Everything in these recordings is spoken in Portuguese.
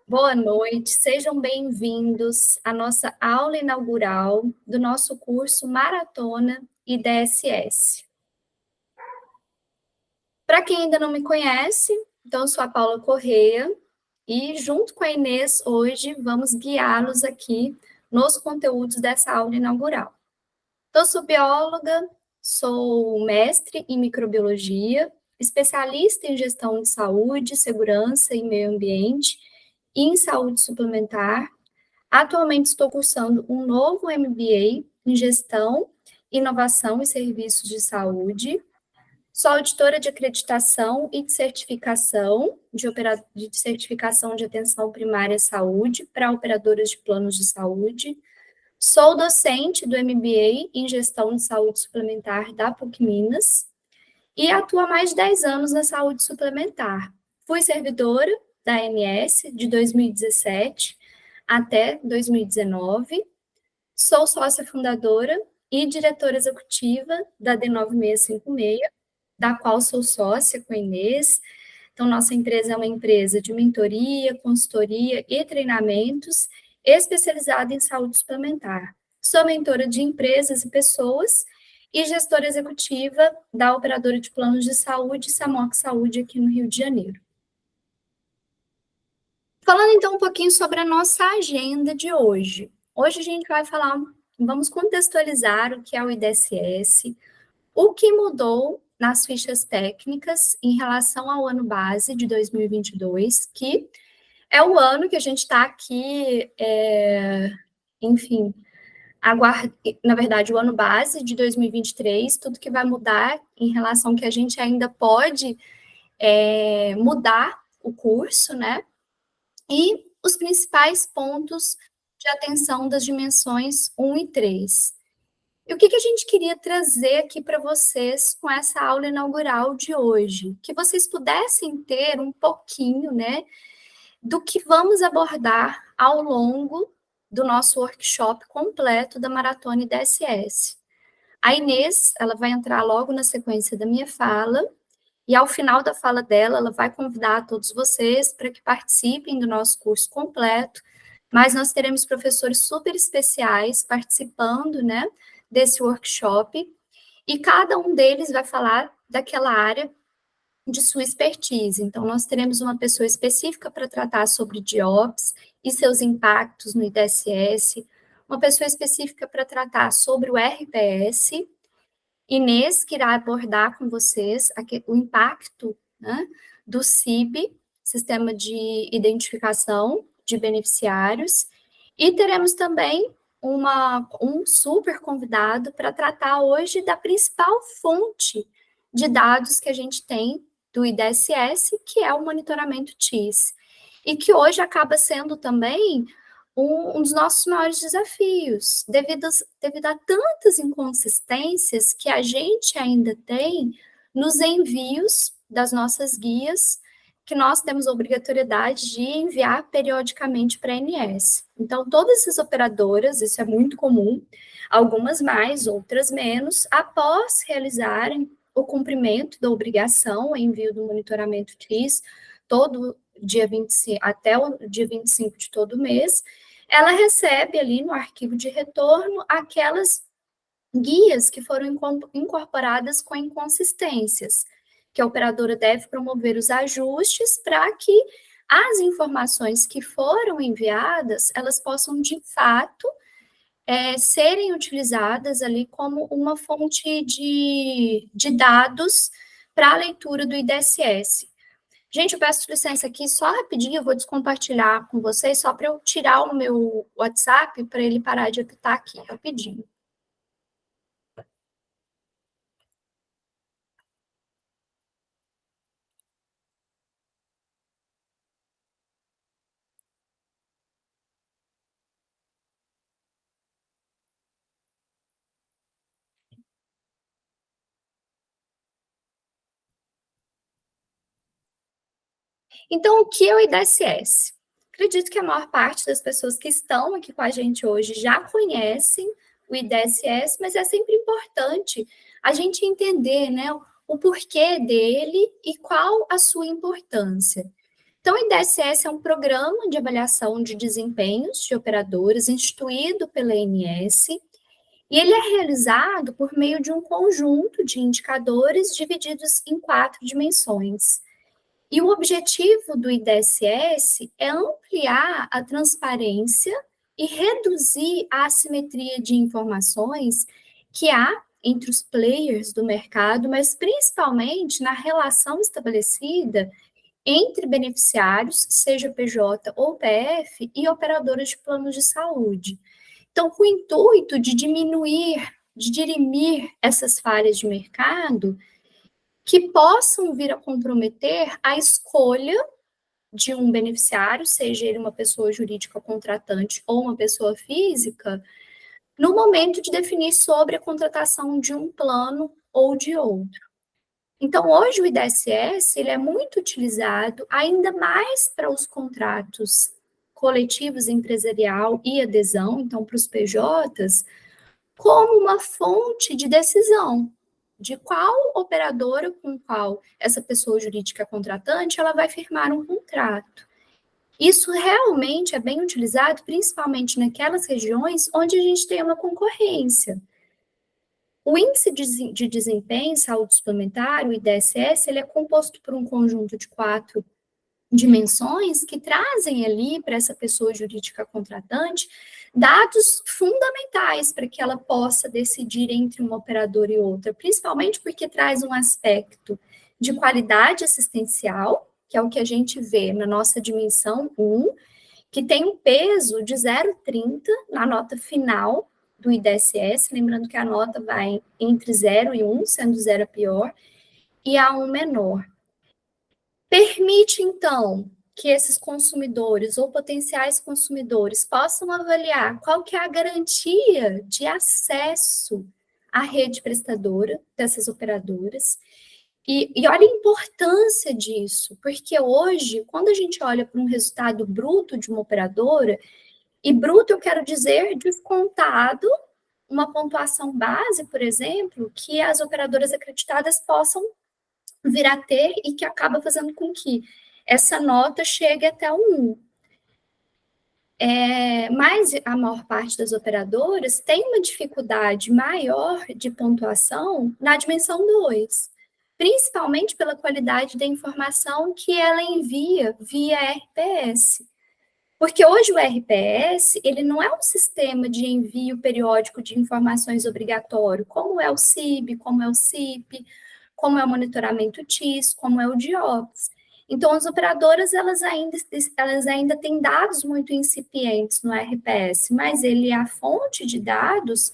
Boa noite, sejam bem-vindos à nossa aula inaugural do nosso curso Maratona IDSS. Para quem ainda não me conhece, então eu sou a Paula Correia e junto com a Inês hoje vamos guiá-los aqui nos conteúdos dessa aula inaugural. Eu sou bióloga, sou mestre em microbiologia, especialista em gestão de saúde, segurança e meio ambiente e em saúde suplementar. Atualmente estou cursando um novo MBA em Gestão, Inovação e Serviços de Saúde. Sou auditora de acreditação e de certificação de certificação de atenção primária à saúde para operadoras de planos de saúde. Sou docente do MBA em Gestão de Saúde Suplementar da PUC Minas e atuo há mais de 10 anos na saúde suplementar. Fui servidora da ANS de 2017 até 2019. Sou sócia fundadora e diretora executiva da D9656, da qual sou sócia com a Inês. Então, nossa empresa é uma empresa de mentoria, consultoria e treinamentos especializada em saúde suplementar. Sou mentora de empresas e pessoas e gestora executiva da operadora de planos de saúde, Samoc Saúde, aqui no Rio de Janeiro. Falando então um pouquinho sobre a nossa agenda de hoje. Hoje a gente vai falar, vamos contextualizar o que é o IDSS, o que mudou nas fichas técnicas em relação ao ano base de 2022, que é o ano que a gente está aqui, enfim, na verdade, o ano base de 2023, tudo que vai mudar em relação que a gente ainda pode mudar o curso, né? E os principais pontos de atenção das dimensões 1 e 3. E o que a gente queria trazer aqui para vocês com essa aula inaugural de hoje? Que vocês pudessem ter um pouquinho, né, do que vamos abordar ao longo do nosso workshop completo da Maratona IDSS. A Inês, ela vai entrar logo na sequência da minha fala, e ao final da fala dela, ela vai convidar todos vocês para que participem do nosso curso completo, mas nós teremos professores super especiais participando, né, desse workshop, e cada um deles vai falar daquela área de sua expertise. Então, nós teremos uma pessoa específica para tratar sobre DIOPS e seus impactos no IDSS, uma pessoa específica para tratar sobre o RPS, Inês, que irá abordar com vocês o impacto, né, do CIB, Sistema de Identificação de Beneficiários, e teremos também um super convidado para tratar hoje da principal fonte de dados que a gente tem do IDSS, que é o monitoramento TIS, e que hoje acaba sendo também um dos nossos maiores desafios, devido a tantas inconsistências que a gente ainda tem nos envios das nossas guias, que nós temos a obrigatoriedade de enviar periodicamente para a ANS. Então, todas essas operadoras, isso é muito comum, algumas mais, outras menos, após realizarem o cumprimento da obrigação, o envio do monitoramento TIS, todo dia 25, até o dia 25 de todo mês, ela recebe ali no arquivo de retorno aquelas guias que foram incorporadas com inconsistências, que a operadora deve promover os ajustes para que as informações que foram enviadas, elas possam, de fato, serem utilizadas ali como uma fonte de dados para a leitura do IDSS. Gente, eu peço licença aqui só rapidinho, eu vou descompartilhar com vocês, só para eu tirar o meu WhatsApp para ele parar de apitar aqui, rapidinho. Então, o que é o IDSS? Acredito que a maior parte das pessoas que estão aqui com a gente hoje já conhecem o IDSS, mas é sempre importante a gente entender, né, o porquê dele e qual a sua importância. Então, o IDSS é um programa de avaliação de desempenhos de operadoras instituído pela ANS, e ele é realizado por meio de um conjunto de indicadores divididos em 4 dimensões. E o objetivo do IDSS é ampliar a transparência e reduzir a assimetria de informações que há entre os players do mercado, mas principalmente na relação estabelecida entre beneficiários, seja PJ ou PF, e operadoras de planos de saúde. Então, com o intuito de diminuir, de dirimir essas falhas de mercado que possam vir a comprometer a escolha de um beneficiário, seja ele uma pessoa jurídica contratante ou uma pessoa física, no momento de definir sobre a contratação de um plano ou de outro. Então, hoje o IDSS ele é muito utilizado ainda mais para os contratos coletivos empresarial e adesão, então para os PJs, como uma fonte de decisão de qual operadora com qual essa pessoa jurídica contratante ela vai firmar um contrato. Isso realmente é bem utilizado, principalmente naquelas regiões onde a gente tem uma concorrência. O índice de desempenho em saúde suplementar, o IDSS, ele é composto por um conjunto de 4 dimensões que trazem ali para essa pessoa jurídica contratante dados fundamentais para que ela possa decidir entre uma operadora e outra, principalmente porque traz um aspecto de qualidade assistencial, que é o que a gente vê na nossa dimensão 1, que tem um peso de 0,30 na nota final do IDSS, lembrando que a nota vai entre 0 e 1, sendo 0 a pior, e a 1 menor. Permite, então, que esses consumidores ou potenciais consumidores possam avaliar qual que é a garantia de acesso à rede prestadora dessas operadoras. E olha a importância disso, porque hoje, quando a gente olha para um resultado bruto de uma operadora, e bruto eu quero dizer descontado uma pontuação base, por exemplo, que as operadoras acreditadas possam vir a ter e que acaba fazendo com que essa nota chegue até um 1. Mas a maior parte das operadoras tem uma dificuldade maior de pontuação na dimensão 2, principalmente pela qualidade da informação que ela envia via RPS. Porque hoje o RPS, ele não é um sistema de envio periódico de informações obrigatório, como é o CIB, como é o CIP, como é o monitoramento TIS, como é o DIOPS. Então, as operadoras, elas ainda têm dados muito incipientes no RPS, mas ele é a fonte de dados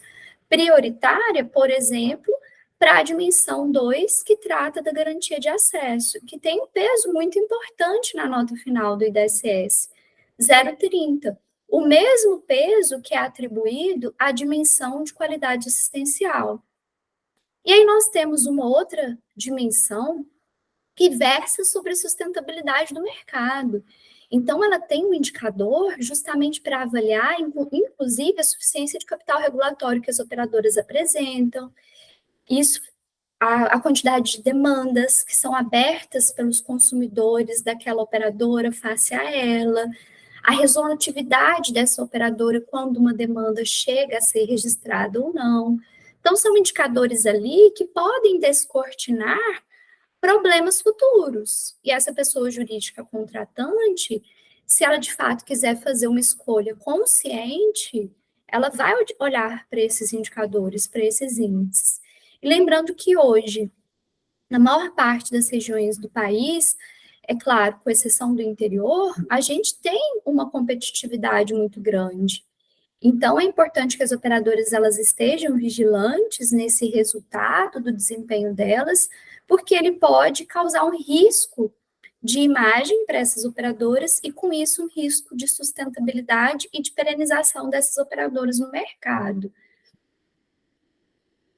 prioritária, por exemplo, para a dimensão 2, que trata da garantia de acesso, que tem um peso muito importante na nota final do IDSS, 0,30. O mesmo peso que é atribuído à dimensão de qualidade assistencial. E aí nós temos uma outra dimensão que versa sobre a sustentabilidade do mercado. Então, ela tem um indicador justamente para avaliar, inclusive, a suficiência de capital regulatório que as operadoras apresentam, isso, a quantidade de demandas que são abertas pelos consumidores daquela operadora face a ela, a resolutividade dessa operadora quando uma demanda chega a ser registrada ou não. Então, são indicadores ali que podem descortinar problemas futuros. E essa pessoa jurídica contratante, se ela de fato quiser fazer uma escolha consciente, ela vai olhar para esses indicadores, para esses índices. E lembrando que hoje, na maior parte das regiões do país, é claro, com exceção do interior, a gente tem uma competitividade muito grande. Então, é importante que as operadoras elas estejam vigilantes nesse resultado do desempenho delas, porque ele pode causar um risco de imagem para essas operadoras e, com isso, um risco de sustentabilidade e de perenização dessas operadoras no mercado.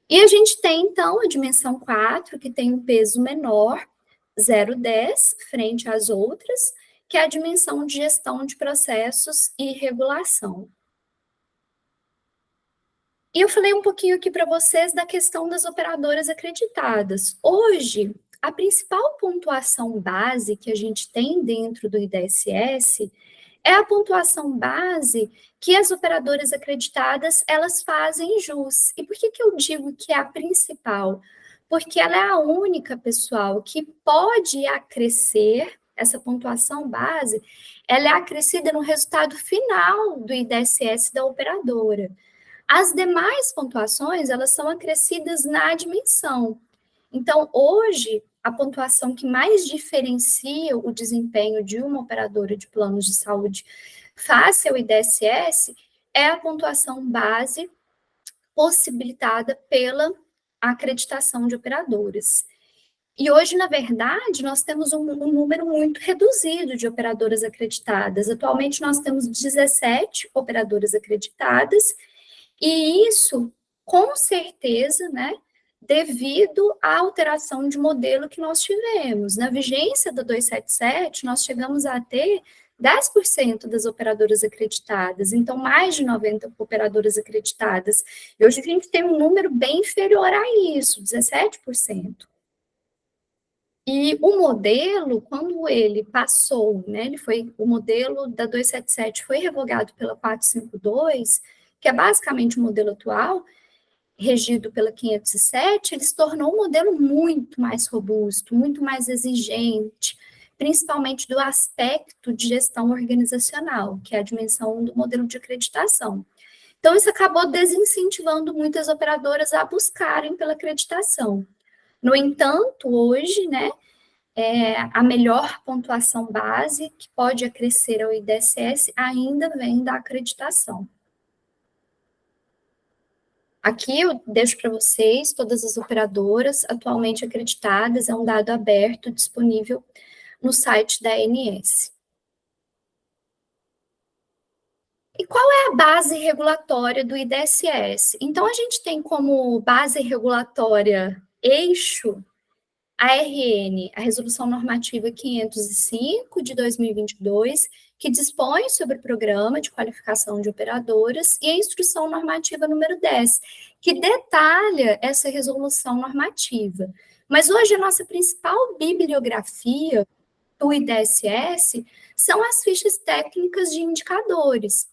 E a gente tem, então, a dimensão 4, que tem um peso menor, 0,10, frente às outras, que é a dimensão de gestão de processos e regulação. E eu falei um pouquinho aqui para vocês da questão das operadoras acreditadas. Hoje, a principal pontuação base que a gente tem dentro do IDSS é a pontuação base que as operadoras acreditadas, elas fazem jus. E por que eu digo que é a principal? Porque ela é a única, pessoal, que pode acrescer, essa pontuação base, ela é acrescida no resultado final do IDSS da operadora. As demais pontuações, elas são acrescidas na dimensão. Então, hoje, a pontuação que mais diferencia o desempenho de uma operadora de planos de saúde face ao IDSS é a pontuação base possibilitada pela acreditação de operadoras. E hoje, na verdade, nós temos um número muito reduzido de operadoras acreditadas. Atualmente, nós temos 17 operadoras acreditadas, e isso, com certeza, né, devido à alteração de modelo que nós tivemos. Na vigência da 277, nós chegamos a ter 10% das operadoras acreditadas, então mais de 90 operadoras acreditadas. E hoje a gente tem um número bem inferior a isso, 17%. E o modelo, quando ele passou, né, o modelo da 277 foi revogado pela 452, que é basicamente o modelo atual, regido pela 507, ele se tornou um modelo muito mais robusto, muito mais exigente, principalmente do aspecto de gestão organizacional, que é a dimensão do modelo de acreditação. Então, isso acabou desincentivando muitas operadoras a buscarem pela acreditação. No entanto, hoje, né, a melhor pontuação base que pode acrescer ao IDSS ainda vem da acreditação. Aqui eu deixo para vocês todas as operadoras atualmente acreditadas, é um dado aberto disponível no site da ANS. E qual é a base regulatória do IDSS? Então, a gente tem como base regulatória eixo a RN, a Resolução Normativa 505 de 2022, que dispõe sobre o Programa de Qualificação de Operadoras, e a Instrução Normativa número 10, que detalha essa resolução normativa. Mas hoje a nossa principal bibliografia do IDSS são as fichas técnicas de indicadores.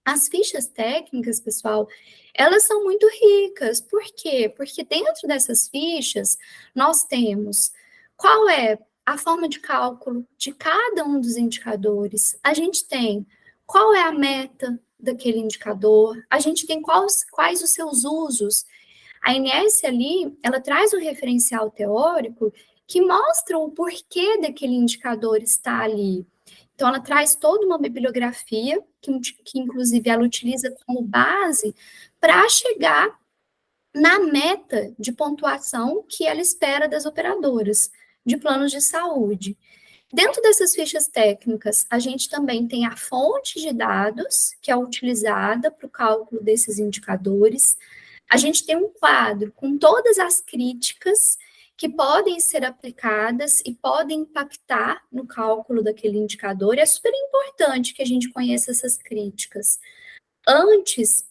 As fichas técnicas, pessoal, elas são muito ricas. Por quê? Porque dentro dessas fichas, nós temos qual é a forma de cálculo de cada um dos indicadores. A gente tem qual é a meta daquele indicador. A gente tem quais os seus usos. A ANS ali, ela traz um referencial teórico que mostra o porquê daquele indicador estar ali. Então, ela traz toda uma bibliografia, que inclusive ela utiliza como base para chegar na meta de pontuação que ela espera das operadoras de planos de saúde. Dentro dessas fichas técnicas, a gente também tem a fonte de dados, que é utilizada para o cálculo desses indicadores. A gente tem um quadro com todas as críticas que podem ser aplicadas e podem impactar no cálculo daquele indicador. E é super importante que a gente conheça essas críticas. Antes,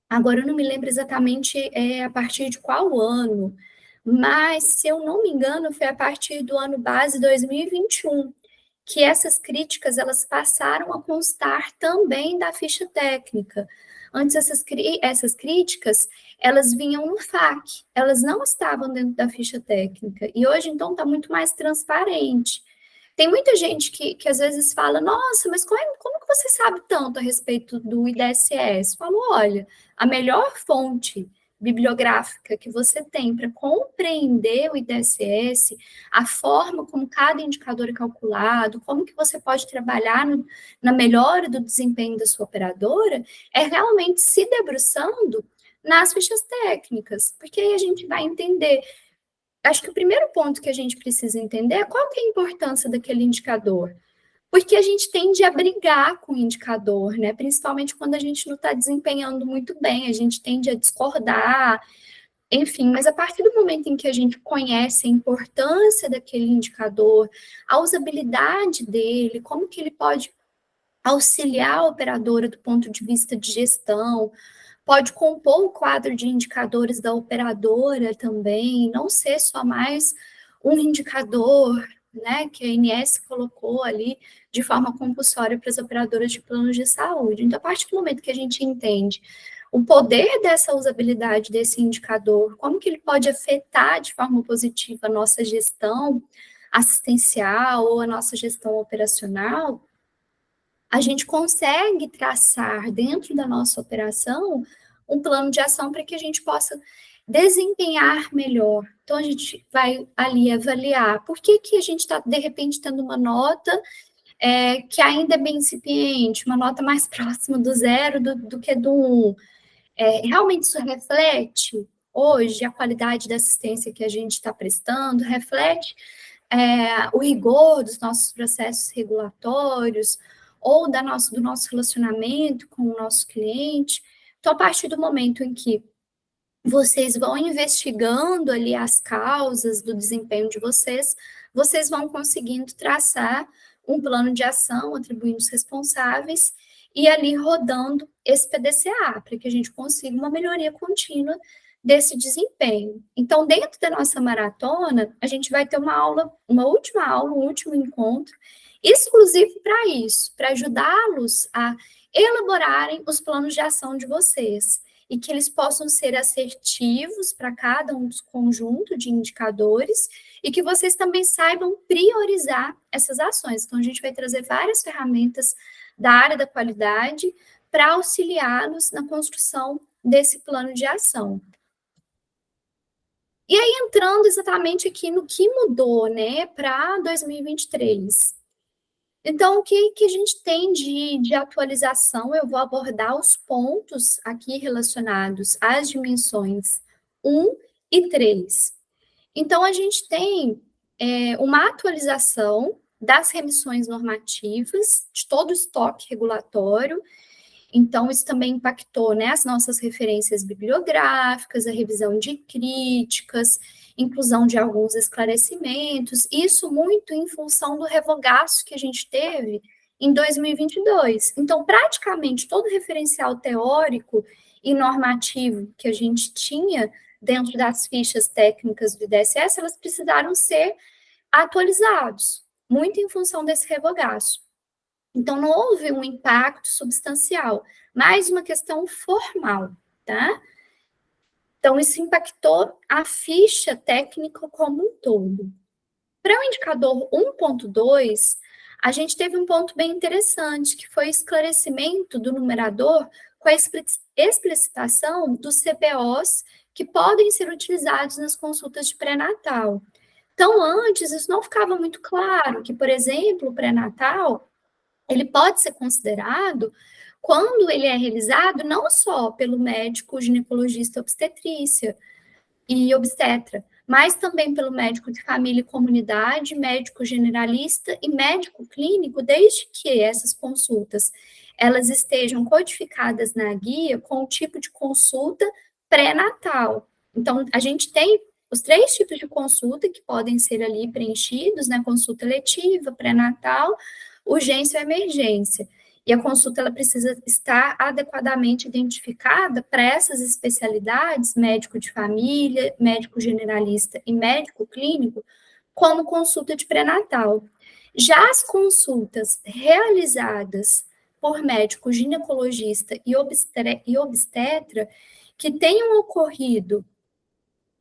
agora eu não me lembro exatamente a partir de qual ano, mas, se eu não me engano, foi a partir do ano base 2021, que essas críticas elas passaram a constar também da ficha técnica. Antes, essas críticas, elas vinham no FAQ, elas não estavam dentro da ficha técnica, e hoje, então, está muito mais transparente. Tem muita gente que às vezes fala, nossa, mas como que você sabe tanto a respeito do IDSS? Eu falo, olha, a melhor fonte bibliográfica que você tem para compreender o IDSS, a forma como cada indicador é calculado, como que você pode trabalhar na melhora do desempenho da sua operadora, é realmente se debruçando nas fichas técnicas, porque aí a gente vai entender. Acho que o primeiro ponto que a gente precisa entender é qual que é a importância daquele indicador. Porque a gente tende a brigar com o indicador, né? Principalmente quando a gente não está desempenhando muito bem, a gente tende a discordar, enfim, mas a partir do momento em que a gente conhece a importância daquele indicador, a usabilidade dele, como que ele pode auxiliar a operadora do ponto de vista de gestão, pode compor o quadro de indicadores da operadora também, não ser só mais um indicador, né, que a ANS colocou ali de forma compulsória para as operadoras de planos de saúde. Então, a partir do momento que a gente entende o poder dessa usabilidade desse indicador, como que ele pode afetar de forma positiva a nossa gestão assistencial ou a nossa gestão operacional, a gente consegue traçar dentro da nossa operação um plano de ação para que a gente possa desempenhar melhor. Então, a gente vai ali avaliar por que, que a gente está, de repente, tendo uma nota que ainda é bem incipiente, uma nota mais próxima do zero do que do 1. Realmente isso reflete hoje a qualidade da assistência que a gente está prestando, reflete o rigor dos nossos processos regulatórios ou do nosso relacionamento com o nosso cliente. Então, a partir do momento em que vocês vão investigando ali as causas do desempenho de vocês, vocês vão conseguindo traçar um plano de ação, atribuindo os responsáveis e ali rodando esse PDCA, para que a gente consiga uma melhoria contínua desse desempenho. Então, dentro da nossa maratona, a gente vai ter uma última aula, um último encontro, exclusivo para isso, para ajudá-los a elaborarem os planos de ação de vocês e que eles possam ser assertivos para cada um dos conjuntos de indicadores e que vocês também saibam priorizar essas ações. Então, a gente vai trazer várias ferramentas da área da qualidade para auxiliá-los na construção desse plano de ação. E aí, entrando exatamente aqui no que mudou, né, para 2023. Então, o que a gente tem de atualização? Eu vou abordar os pontos aqui relacionados às dimensões 1 e 3. Então, a gente tem uma atualização das remissões normativas, de todo o estoque regulatório. Então, isso também impactou, né, as nossas referências bibliográficas, a revisão de críticas, inclusão de alguns esclarecimentos, isso muito em função do revogaço que a gente teve em 2022. Então, praticamente todo referencial teórico e normativo que a gente tinha dentro das fichas técnicas do IDSS, elas precisaram ser atualizados, muito em função desse revogaço. Então, não houve um impacto substancial, mais uma questão formal, tá? Então, isso impactou a ficha técnica como um todo. Para o indicador 1.2, a gente teve um ponto bem interessante, que foi o esclarecimento do numerador com a explicitação dos CPOs que podem ser utilizados nas consultas de pré-natal. Então, antes, isso não ficava muito claro, que, por exemplo, o pré-natal, ele pode ser considerado quando ele é realizado não só pelo médico ginecologista obstetrícia e obstetra, mas também pelo médico de família e comunidade, médico generalista e médico clínico, desde que essas consultas elas estejam codificadas na guia com o tipo de consulta pré-natal. Então, a gente tem os 3 tipos de consulta que podem ser ali preenchidos, né? Consulta letiva, pré-natal, urgência ou emergência. E a consulta ela precisa estar adequadamente identificada para essas especialidades, médico de família, médico generalista e médico clínico, como consulta de pré-natal. Já as consultas realizadas por médico ginecologista e obstetra, que tenham ocorrido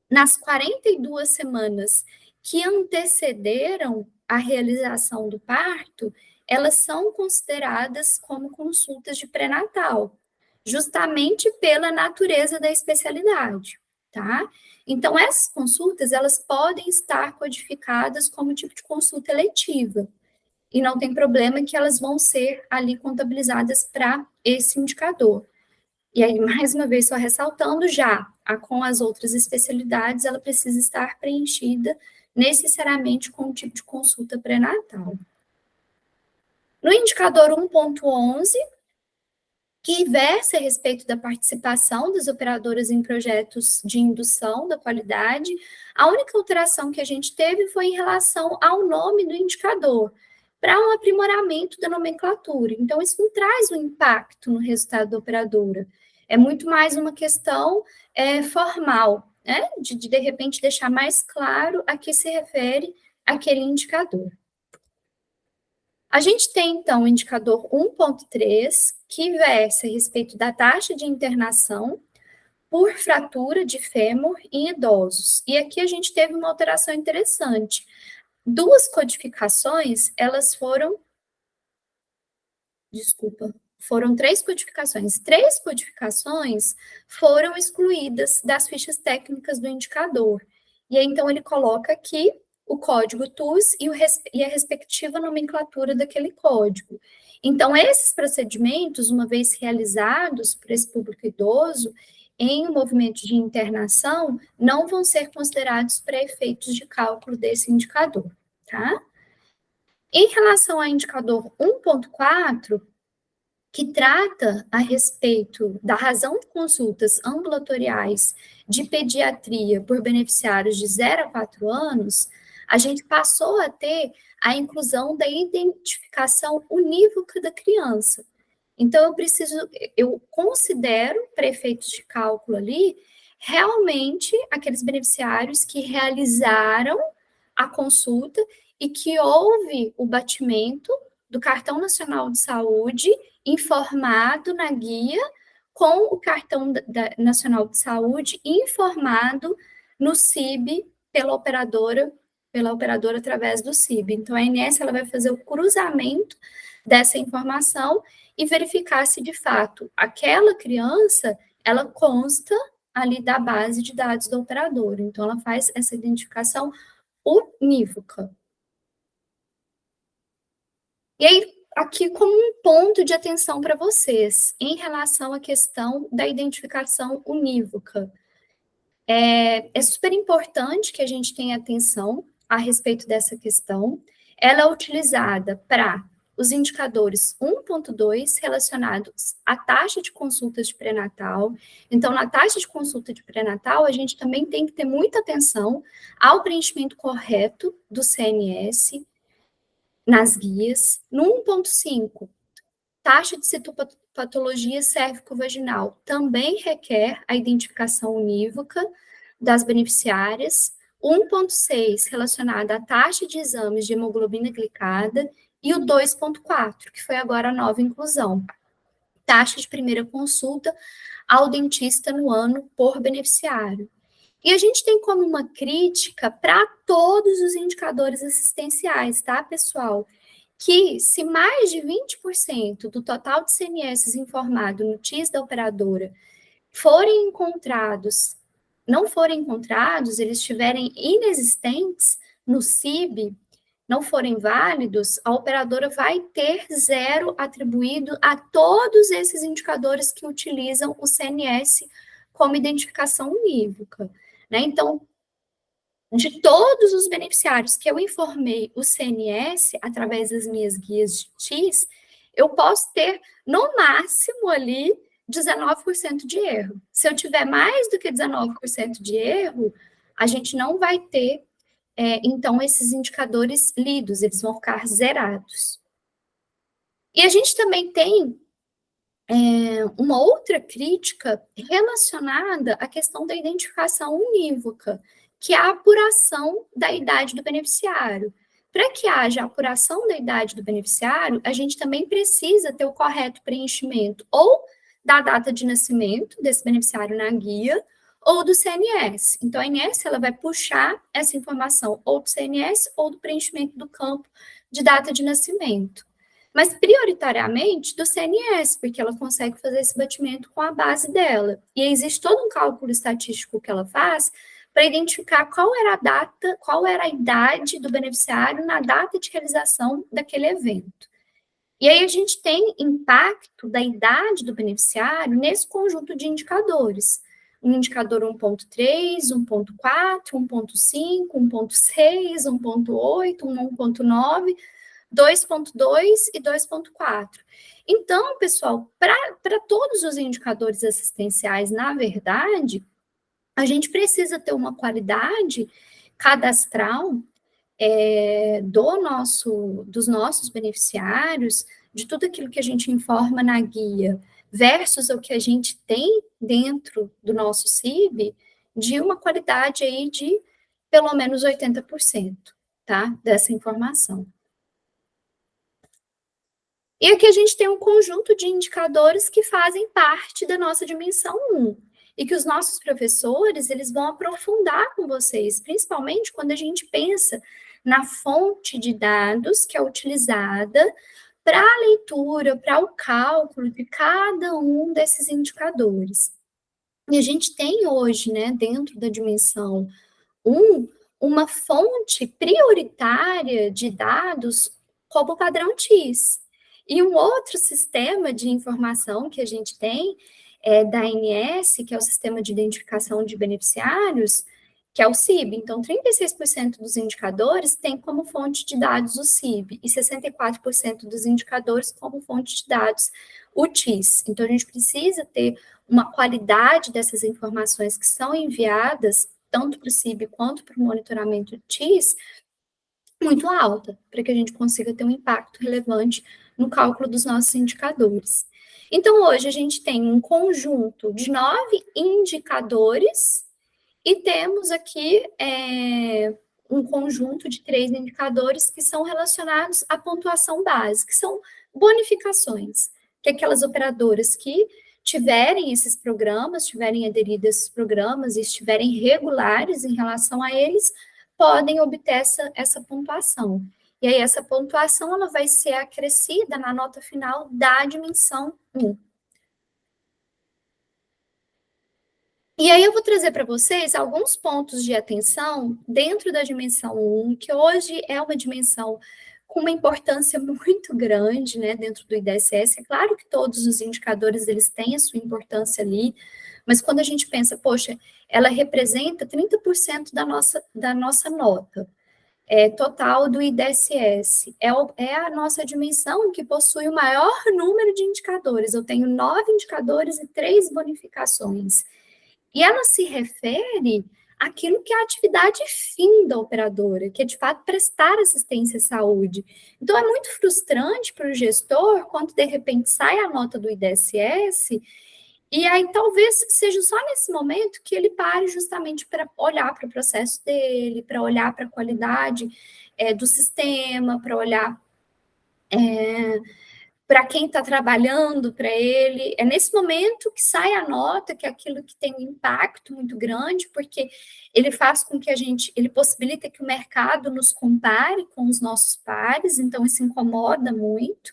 nas 42 semanas que antecederam a realização do parto, elas são consideradas como consultas de pré-natal, justamente pela natureza da especialidade, tá? Então, essas consultas, elas podem estar codificadas como tipo de consulta eletiva, e não tem problema que elas vão ser ali contabilizadas para esse indicador. E aí, mais uma vez, só ressaltando já, com as outras especialidades, ela precisa estar preenchida necessariamente com o tipo de consulta pré-natal. No indicador 1.11, que versa a respeito da participação das operadoras em projetos de indução da qualidade, a única alteração que a gente teve foi em relação ao nome do indicador, para um aprimoramento da nomenclatura. Então, isso não traz um impacto no resultado da operadora. É muito mais uma questão formal, né, de repente deixar mais claro a que se refere aquele indicador. A gente tem, então, o indicador 1.3, que versa a respeito da taxa de internação por fratura de fêmur em idosos. E aqui a gente teve uma alteração interessante. Duas codificações, elas foram... Desculpa, foram três codificações. Três codificações foram excluídas das fichas técnicas do indicador. E aí, então, ele coloca aqui o código TUS e a respectiva nomenclatura daquele código. Então, esses procedimentos, uma vez realizados por esse público idoso, em um movimento de internação, não vão ser considerados para efeitos de cálculo desse indicador, tá? Em relação ao indicador 1.4, que trata a respeito da razão de consultas ambulatoriais de pediatria por beneficiários de 0 a 4 anos, a gente passou a ter a inclusão da identificação unívoca da criança. Então, eu considero, para efeitos de cálculo ali, realmente aqueles beneficiários que realizaram a consulta e que houve o batimento do Cartão Nacional de Saúde informado na guia com o Cartão Nacional de Saúde informado no CIB pela operadora através do CIB. Então, a ANS ela vai fazer o cruzamento dessa informação e verificar se, de fato, aquela criança, ela consta ali da base de dados da operadora. Então, ela faz essa identificação unívoca. E aí, aqui como um ponto de atenção para vocês, em relação à questão da identificação unívoca. É super importante que a gente tenha atenção a respeito dessa questão. Ela é utilizada para os indicadores 1.2 relacionados à taxa de consultas de pré-natal. Então, na taxa de consulta de pré-natal, a gente também tem que ter muita atenção ao preenchimento correto do CNS nas guias. No 1.5, taxa de citopatologia cérvico-vaginal também requer a identificação unívoca das beneficiárias. 1.6, relacionada à taxa de exames de hemoglobina glicada, e o 2.4, que foi agora a nova inclusão, taxa de primeira consulta ao dentista no ano por beneficiário. E a gente tem como uma crítica para todos os indicadores assistenciais, tá, pessoal? Que se mais de 20% do total de CNS informado no TIS da operadora não forem encontrados, eles estiverem inexistentes no CIB, não forem válidos, a operadora vai ter 0 atribuído a todos esses indicadores que utilizam o CNS como identificação unívoca, né? Então, de todos os beneficiários que eu informei o CNS através das minhas guias de TIS, eu posso ter, no máximo, ali, 19% de erro. Se eu tiver mais do que 19% de erro, a gente não vai ter, então, esses indicadores lidos, eles vão ficar zerados. E a gente também tem uma outra crítica relacionada à questão da identificação unívoca, que é a apuração da idade do beneficiário. Para que haja apuração da idade do beneficiário, a gente também precisa ter o correto preenchimento ou da data de nascimento desse beneficiário na guia, ou do CNS. Então, a ANS ela vai puxar essa informação ou do CNS ou do preenchimento do campo de data de nascimento. Mas, prioritariamente, do CNS, porque ela consegue fazer esse batimento com a base dela. E existe todo um cálculo estatístico que ela faz para identificar qual era a idade do beneficiário na data de realização daquele evento. E aí a gente tem impacto da idade do beneficiário nesse conjunto de indicadores. Um indicador 1.3, 1.4, 1.5, 1.6, 1.8, 1.9, 2.2 e 2.4. Então, pessoal, para todos os indicadores assistenciais, na verdade, a gente precisa ter uma qualidade cadastral dos nossos beneficiários, de tudo aquilo que a gente informa na guia, versus o que a gente tem dentro do nosso CIB, de uma qualidade aí de pelo menos 80%, tá? Dessa informação. E aqui a gente tem um conjunto de indicadores que fazem parte da nossa dimensão 1 e que os nossos professores, eles vão aprofundar com vocês, principalmente quando a gente pensa na fonte de dados que é utilizada para a leitura, para o cálculo de cada um desses indicadores. E a gente tem hoje, né, dentro da dimensão 1, uma fonte prioritária de dados como padrão TIS. E um outro sistema de informação que a gente tem é da ANS, que é o Sistema de Identificação de Beneficiários, que é o CIB. Então, 36% dos indicadores tem como fonte de dados o CIB e 64% dos indicadores como fonte de dados o TIS. Então, a gente precisa ter uma qualidade dessas informações que são enviadas tanto para o CIB quanto para o monitoramento TIS, muito alta, para que a gente consiga ter um impacto relevante no cálculo dos nossos indicadores. Então, hoje a gente tem um conjunto de 9 indicadores e temos aqui um conjunto de 3 indicadores que são relacionados à pontuação base, que são bonificações, que aquelas operadoras que tiverem esses programas, tiverem aderido a esses programas e estiverem regulares em relação a eles, podem obter essa pontuação. E aí, essa pontuação ela vai ser acrescida na nota final da dimensão 1. E aí eu vou trazer para vocês alguns pontos de atenção dentro da dimensão 1, que hoje é uma dimensão com uma importância muito grande, né, dentro do IDSS. É claro que todos os indicadores, eles têm a sua importância ali, mas quando a gente pensa, poxa, ela representa 30% da nossa nota total do IDSS. É a nossa dimensão que possui o maior número de indicadores. Eu tenho 9 indicadores e 3 bonificações. E ela se refere àquilo que é a atividade fim da operadora, que é de fato prestar assistência à saúde. Então, é muito frustrante para o gestor quando de repente sai a nota do IDSS, e aí talvez seja só nesse momento que ele pare justamente para olhar para o processo dele, para olhar para a qualidade do sistema, para olhar para quem está trabalhando para ele. É nesse momento que sai a nota, que é aquilo que tem um impacto muito grande, porque ele faz com que ele possibilita que o mercado nos compare com os nossos pares, então isso incomoda muito.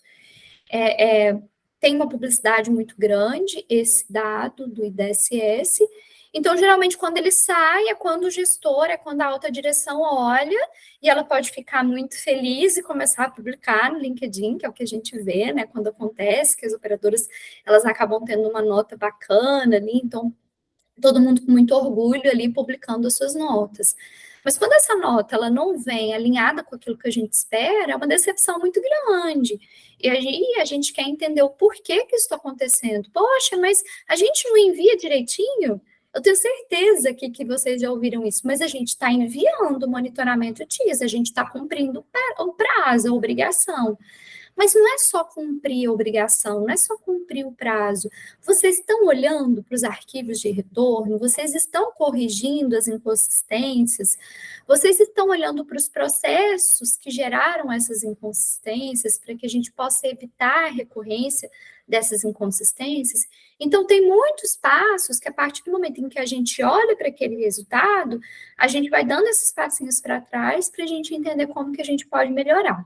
Tem uma publicidade muito grande, esse dado do IDSS. Então, geralmente, quando ele sai, é quando o gestor, é quando a alta direção olha, e ela pode ficar muito feliz e começar a publicar no LinkedIn, que é o que a gente vê, né, quando acontece, que as operadoras, elas acabam tendo uma nota bacana ali, então todo mundo com muito orgulho ali publicando as suas notas. Mas quando essa nota ela não vem alinhada com aquilo que a gente espera, é uma decepção muito grande. E aí a gente quer entender o porquê que isso está acontecendo. Poxa, mas a gente não envia direitinho? Eu tenho certeza que vocês já ouviram isso, mas a gente está enviando o monitoramento TIS, a gente está cumprindo o prazo, a obrigação. Mas não é só cumprir a obrigação, não é só cumprir o prazo. Vocês estão olhando para os arquivos de retorno, vocês estão corrigindo as inconsistências, vocês estão olhando para os processos que geraram essas inconsistências, para que a gente possa evitar a recorrência dessas inconsistências. Então, tem muitos passos que, a partir do momento em que a gente olha para aquele resultado, a gente vai dando esses passinhos para trás para a gente entender como que a gente pode melhorar.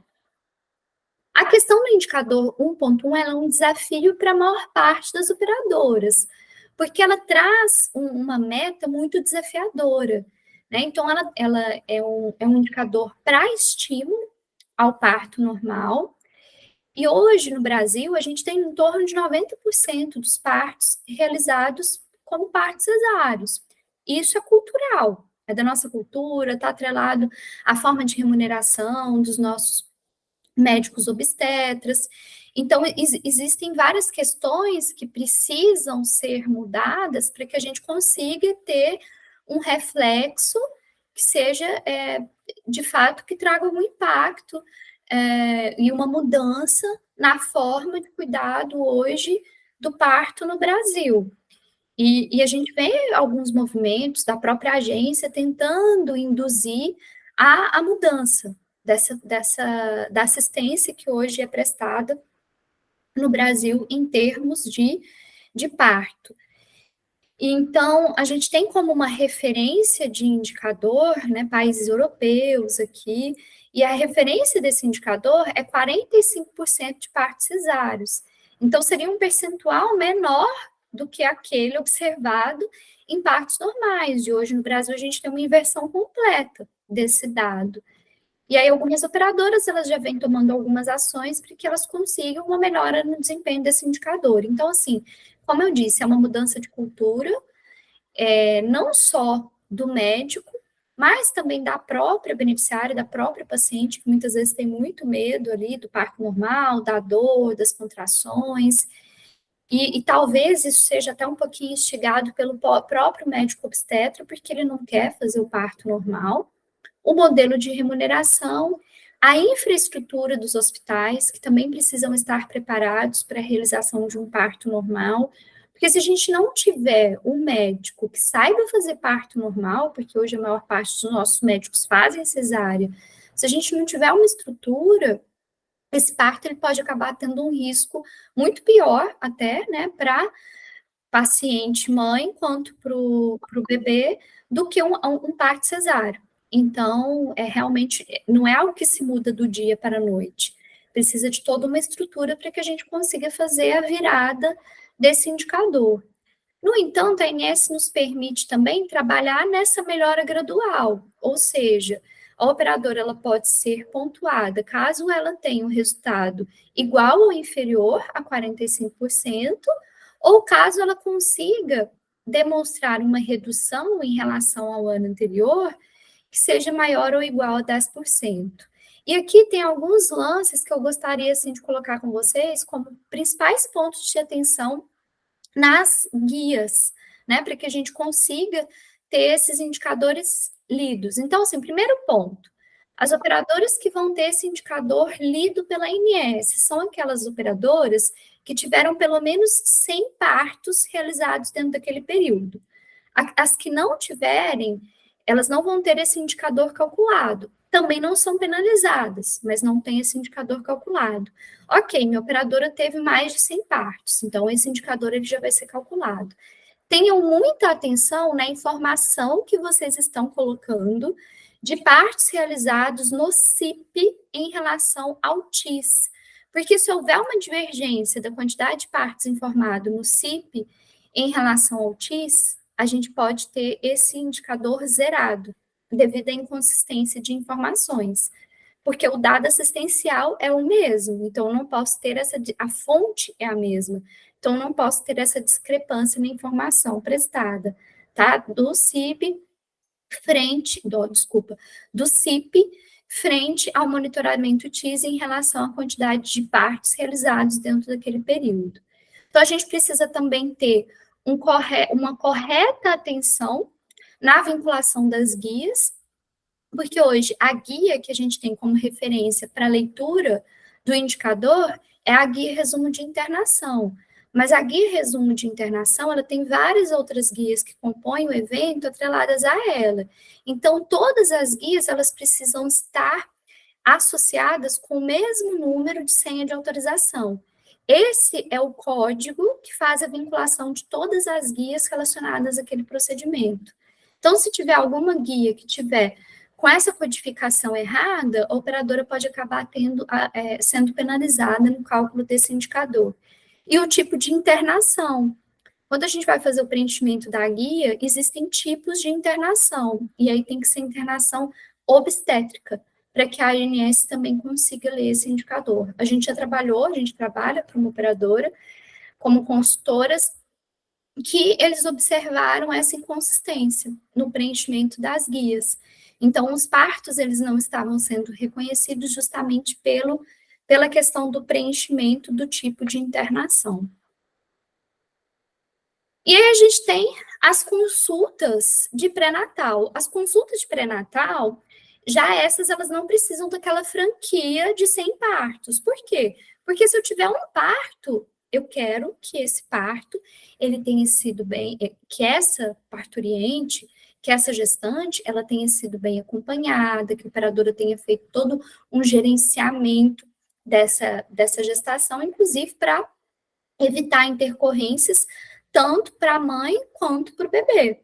A questão do indicador 1.1 é um desafio para a maior parte das operadoras, porque ela traz uma meta muito desafiadora. Né? Então, ela é um indicador para estímulo ao parto normal, e hoje no Brasil a gente tem em torno de 90% dos partos realizados como partos cesáreos. Isso é cultural, é da nossa cultura, está atrelado à forma de remuneração dos nossos médicos obstetras. Então, existem várias questões que precisam ser mudadas para que a gente consiga ter um reflexo que seja, de fato, que traga um impacto e uma mudança na forma de cuidado hoje do parto no Brasil. E a gente vê alguns movimentos da própria agência tentando induzir a mudança da assistência que hoje é prestada no Brasil em termos de parto. Então, a gente tem como uma referência de indicador, né, países europeus aqui, e a referência desse indicador é 45% de partos cesáreos. Então, seria um percentual menor do que aquele observado em partos normais. E hoje no Brasil a gente tem uma inversão completa desse dado. E aí algumas operadoras elas já vêm tomando algumas ações para que elas consigam uma melhora no desempenho desse indicador. Então, assim, como eu disse, é uma mudança de cultura, não só do médico, mas também da própria beneficiária, da própria paciente, que muitas vezes tem muito medo ali do parto normal, da dor, das contrações, e talvez isso seja até um pouquinho instigado pelo próprio médico obstetra, porque ele não quer fazer o parto normal, o modelo de remuneração, a infraestrutura dos hospitais, que também precisam estar preparados para a realização de um parto normal, porque se a gente não tiver um médico que saiba fazer parto normal, porque hoje a maior parte dos nossos médicos fazem cesárea, se a gente não tiver uma estrutura, esse parto ele pode acabar tendo um risco muito pior até, né, para paciente mãe quanto para o bebê do que um parto cesáreo. Então, realmente, não é algo que se muda do dia para a noite. Precisa de toda uma estrutura para que a gente consiga fazer a virada desse indicador. No entanto, a ANS nos permite também trabalhar nessa melhora gradual, ou seja, a operadora ela pode ser pontuada caso ela tenha um resultado igual ou inferior a 45%, ou caso ela consiga demonstrar uma redução em relação ao ano anterior que seja maior ou igual a 10%. E aqui tem alguns lances que eu gostaria assim, de colocar com vocês como principais pontos de atenção nas guias, né, para que a gente consiga ter esses indicadores lidos. Então, assim, primeiro ponto, as operadoras que vão ter esse indicador lido pela ANS são aquelas operadoras que tiveram pelo menos 100 partos realizados dentro daquele período. As que não tiverem, elas não vão ter esse indicador calculado. Também não são penalizadas, mas não tem esse indicador calculado. Ok, minha operadora teve mais de 100 partos, então esse indicador ele já vai ser calculado. Tenham muita atenção na informação que vocês estão colocando de partos realizados no CIP em relação ao TIS. Porque se houver uma divergência da quantidade de partos informado no CIP em relação ao TIS, a gente pode ter esse indicador zerado, devido à inconsistência de informações. Porque o dado assistencial é o mesmo, então eu não posso ter a fonte é a mesma, então eu não posso ter essa discrepância na informação prestada, tá? Do CIP do CIP frente ao monitoramento TIS em relação à quantidade de partos realizados dentro daquele período. Então, a gente precisa também ter uma correta atenção na vinculação das guias, porque hoje a guia que a gente tem como referência para leitura do indicador é a guia resumo de internação. Mas a guia resumo de internação, ela tem várias outras guias que compõem o evento atreladas a ela. Então, todas as guias, elas precisam estar associadas com o mesmo número de senha de autorização. Esse é o código que faz a vinculação de todas as guias relacionadas àquele procedimento. Então, se tiver alguma guia que tiver com essa codificação errada, a operadora pode acabar sendo penalizada no cálculo desse indicador. E o tipo de internação. Quando a gente vai fazer o preenchimento da guia, existem tipos de internação, e aí tem que ser internação obstétrica, para que a ANS também consiga ler esse indicador. A gente trabalha para uma operadora, como consultoras, que eles observaram essa inconsistência no preenchimento das guias. Então, os partos, eles não estavam sendo reconhecidos justamente pela questão do preenchimento do tipo de internação. E aí a gente tem as consultas de pré-natal. As consultas de pré-natal, já essas, elas não precisam daquela franquia de 100 partos. Por quê? Porque se eu tiver um parto, eu quero que esse parto, ele tenha sido bem, que essa parturiente, que essa gestante, ela tenha sido bem acompanhada, que a operadora tenha feito todo um gerenciamento dessa gestação, inclusive para evitar intercorrências tanto para a mãe quanto para o bebê.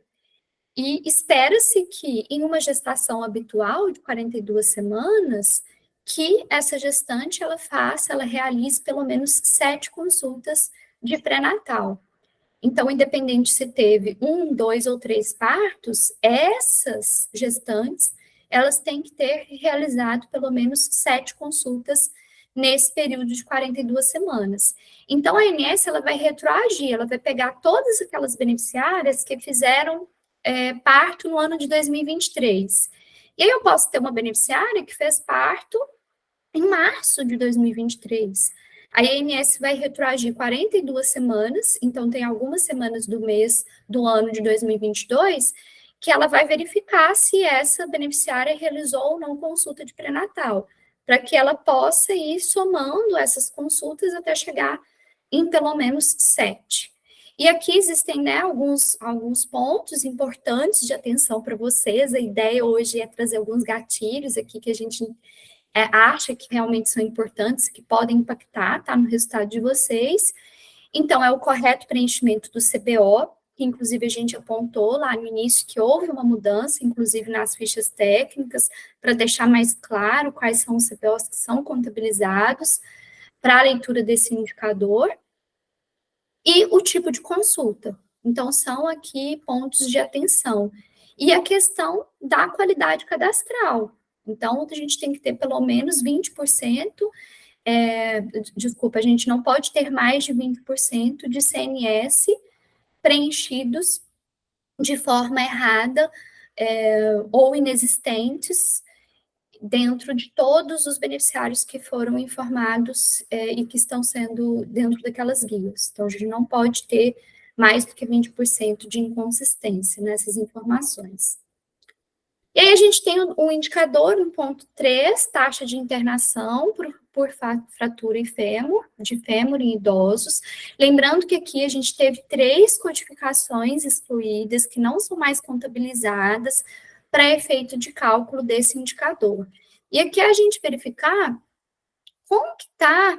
E espera-se que em uma gestação habitual de 42 semanas, que essa gestante ela realize pelo menos 7 consultas de pré-natal. Então, independente se teve 1, 2 ou 3 partos, essas gestantes, elas têm que ter realizado pelo menos 7 consultas nesse período de 42 semanas. Então, a ANS, ela vai retroagir, ela vai pegar todas aquelas beneficiárias que fizeram parto no ano de 2023. E aí eu posso ter uma beneficiária que fez parto em março de 2023. A INS vai retroagir 42 semanas, então tem algumas semanas do mês do ano de 2022 que ela vai verificar se essa beneficiária realizou ou não consulta de pré-natal, para que ela possa ir somando essas consultas até chegar em pelo menos 7. E aqui existem, né, alguns pontos importantes de atenção para vocês. A ideia hoje é trazer alguns gatilhos aqui que a gente acha que realmente são importantes, que podem impactar, tá, no resultado de vocês. Então, é o correto preenchimento do CBO, que inclusive a gente apontou lá no início que houve uma mudança, inclusive nas fichas técnicas, para deixar mais claro quais são os CBOs que são contabilizados para a leitura desse indicador. E o tipo de consulta. Então, são aqui pontos de atenção. E a questão da qualidade cadastral. Então, a gente tem que ter pelo menos 20%, desculpa, a gente não pode ter mais de 20% de CNS preenchidos de forma errada ou inexistentes dentro de todos os beneficiários que foram informados e que estão sendo dentro daquelas guias. Então, a gente não pode ter mais do que 20% de inconsistência nessas informações. E aí a gente tem um indicador no ponto 3, taxa de internação por fratura de fêmur em idosos. Lembrando que aqui a gente teve 3 codificações excluídas, que não são mais contabilizadas para efeito de cálculo desse indicador. E aqui a gente verificar como que está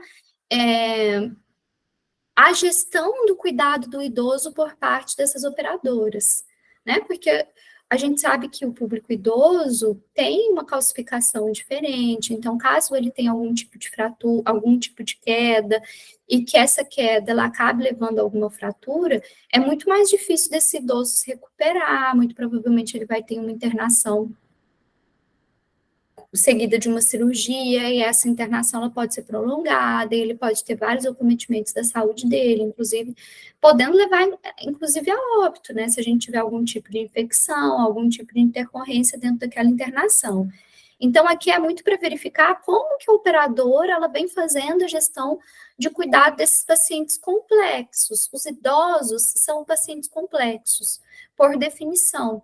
a gestão do cuidado do idoso por parte dessas operadoras, né? Porque a gente sabe que o público idoso tem uma calcificação diferente, então, caso ele tenha algum tipo de fratura, algum tipo de queda, e que essa queda ela acabe levando a alguma fratura, é muito mais difícil desse idoso se recuperar, muito provavelmente ele vai ter uma internação seguida de uma cirurgia, e essa internação ela pode ser prolongada, e ele pode ter vários acometimentos da saúde dele, inclusive, podendo levar, inclusive, a óbito, né, se a gente tiver algum tipo de infecção, algum tipo de intercorrência dentro daquela internação. Então, aqui é muito para verificar como que a operadora, ela vem fazendo a gestão de cuidado desses pacientes complexos. Os idosos são pacientes complexos, por definição.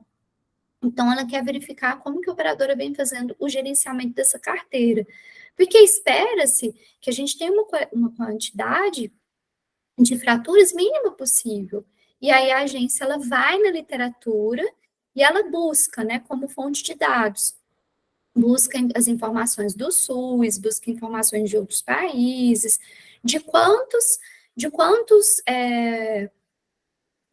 Então, ela quer verificar como que a operadora vem fazendo o gerenciamento dessa carteira. Porque espera-se que a gente tenha uma quantidade de fraturas mínima possível. E aí a agência ela vai na literatura e ela busca, né, como fonte de dados. Busca as informações do SUS, busca informações de outros países, de quantos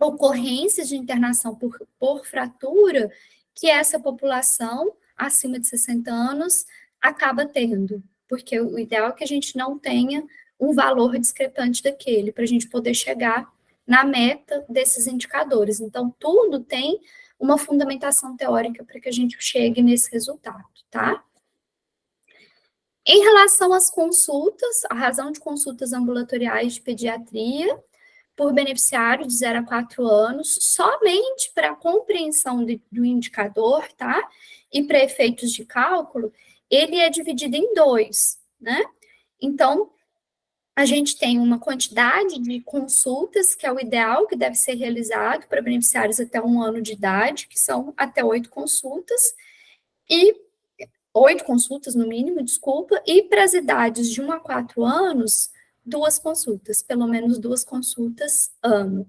ocorrências de internação por fratura que essa população acima de 60 anos acaba tendo, porque o ideal é que a gente não tenha um valor discrepante daquele, para a gente poder chegar na meta desses indicadores. Então, tudo tem uma fundamentação teórica para que a gente chegue nesse resultado, tá? Em relação às consultas, a razão de consultas ambulatoriais de pediatria, por beneficiário de 0 a 4 anos, somente para a compreensão do indicador, tá? E para efeitos de cálculo, ele é dividido em 2, né? Então, a gente tem uma quantidade de consultas, que é o ideal, que deve ser realizado para beneficiários até 1 ano de idade, que são até 8 consultas, e 8 consultas no mínimo, desculpa, e para as idades de 1 a 4 anos, 2 consultas, pelo menos 2 consultas ano.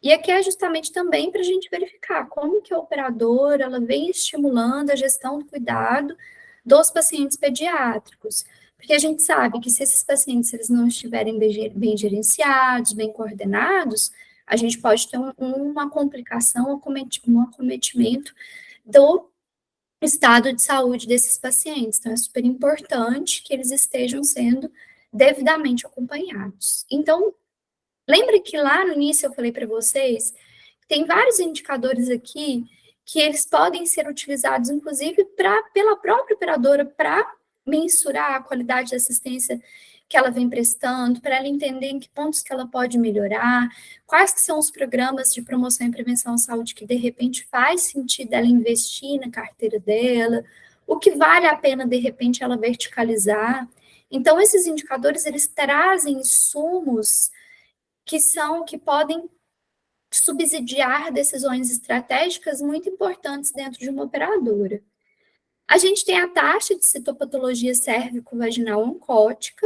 E aqui é justamente também para a gente verificar como que a operadora ela vem estimulando a gestão do cuidado dos pacientes pediátricos, porque a gente sabe que se esses pacientes eles não estiverem bem gerenciados, bem coordenados, a gente pode ter uma complicação, um acometimento do estado de saúde desses pacientes. Então, é super importante que eles estejam sendo devidamente acompanhados. Então, lembra que lá no início eu falei para vocês, tem vários indicadores aqui que eles podem ser utilizados, inclusive, pela própria operadora para mensurar a qualidade da assistência que ela vem prestando, para ela entender em que pontos que ela pode melhorar, quais que são os programas de promoção e prevenção à saúde que, de repente, faz sentido ela investir na carteira dela, o que vale a pena, de repente, ela verticalizar. Então, esses indicadores, eles trazem insumos que podem subsidiar decisões estratégicas muito importantes dentro de uma operadora. A gente tem a taxa de citopatologia cérvico-vaginal oncótica,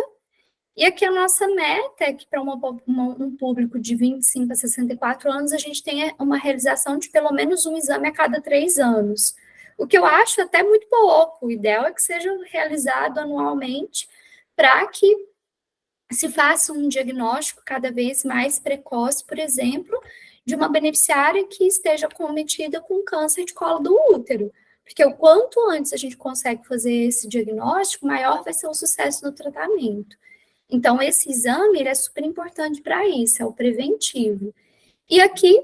e aqui a nossa meta é que para um público de 25 a 64 anos, a gente tenha uma realização de pelo menos um exame a cada 3 anos, o que eu acho até muito pouco. O ideal é que seja realizado anualmente para que se faça um diagnóstico cada vez mais precoce, por exemplo, de uma beneficiária que esteja cometida com câncer de colo do útero. Porque o quanto antes a gente consegue fazer esse diagnóstico, maior vai ser o sucesso no tratamento. Então, esse exame ele é super importante para isso, é o preventivo. E aqui,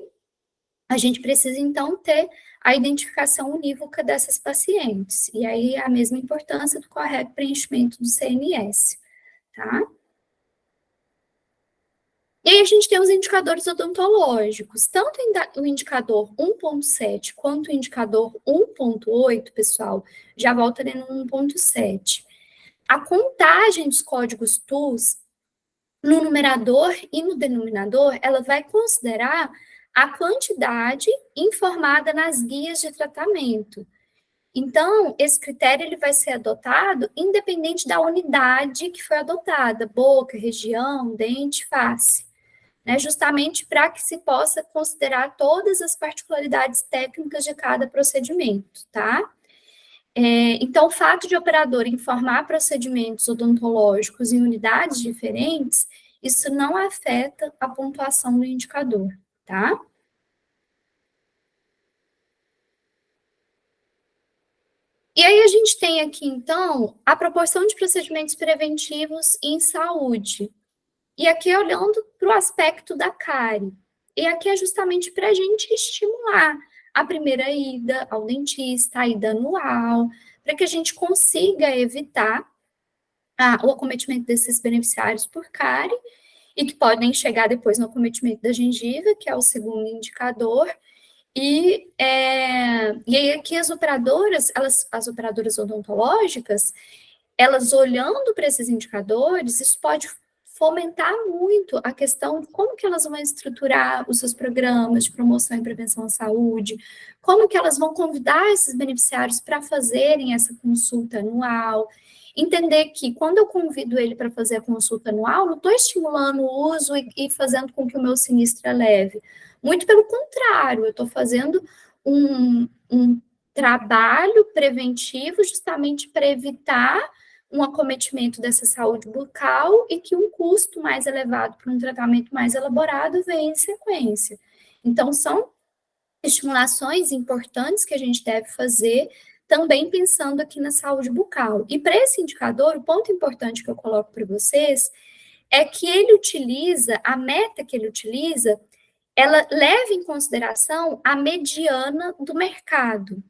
a gente precisa, então, ter a identificação unívoca dessas pacientes. E aí, a mesma importância do correto preenchimento do CNS, tá? E aí a gente tem os indicadores odontológicos, tanto o indicador 1.7 quanto o indicador 1.8, pessoal, já volta ali no 1.7. A contagem dos códigos TUS no numerador e no denominador, ela vai considerar a quantidade informada nas guias de tratamento. Então, esse critério ele vai ser adotado independente da unidade que foi adotada, boca, região, dente, face, né, justamente para que se possa considerar todas as particularidades técnicas de cada procedimento, tá? Então, o fato de o operador informar procedimentos odontológicos em unidades diferentes, isso não afeta a pontuação do indicador, tá? E aí a gente tem aqui, então, a proporção de procedimentos preventivos em saúde. E aqui olhando para o aspecto da cárie. E aqui é justamente para a gente estimular a primeira ida ao dentista, a ida anual, para que a gente consiga evitar o acometimento desses beneficiários por cárie, e que podem chegar depois no acometimento da gengiva, que é o segundo indicador. E aí aqui as operadoras, as operadoras odontológicas, elas olhando para esses indicadores, isso pode fomentar muito a questão de como que elas vão estruturar os seus programas de promoção e prevenção à saúde, como que elas vão convidar esses beneficiários para fazerem essa consulta anual, entender que quando eu convido ele para fazer a consulta anual, não estou estimulando o uso e fazendo com que o meu sinistro eleve. Muito pelo contrário, eu estou fazendo um trabalho preventivo justamente para evitar um acometimento dessa saúde bucal e que um custo mais elevado para um tratamento mais elaborado venha em sequência. Então, são estimulações importantes que a gente deve fazer, também pensando aqui na saúde bucal. E para esse indicador, o ponto importante que eu coloco para vocês é que ele utiliza, a meta que ele utiliza, ela leva em consideração a mediana do mercado,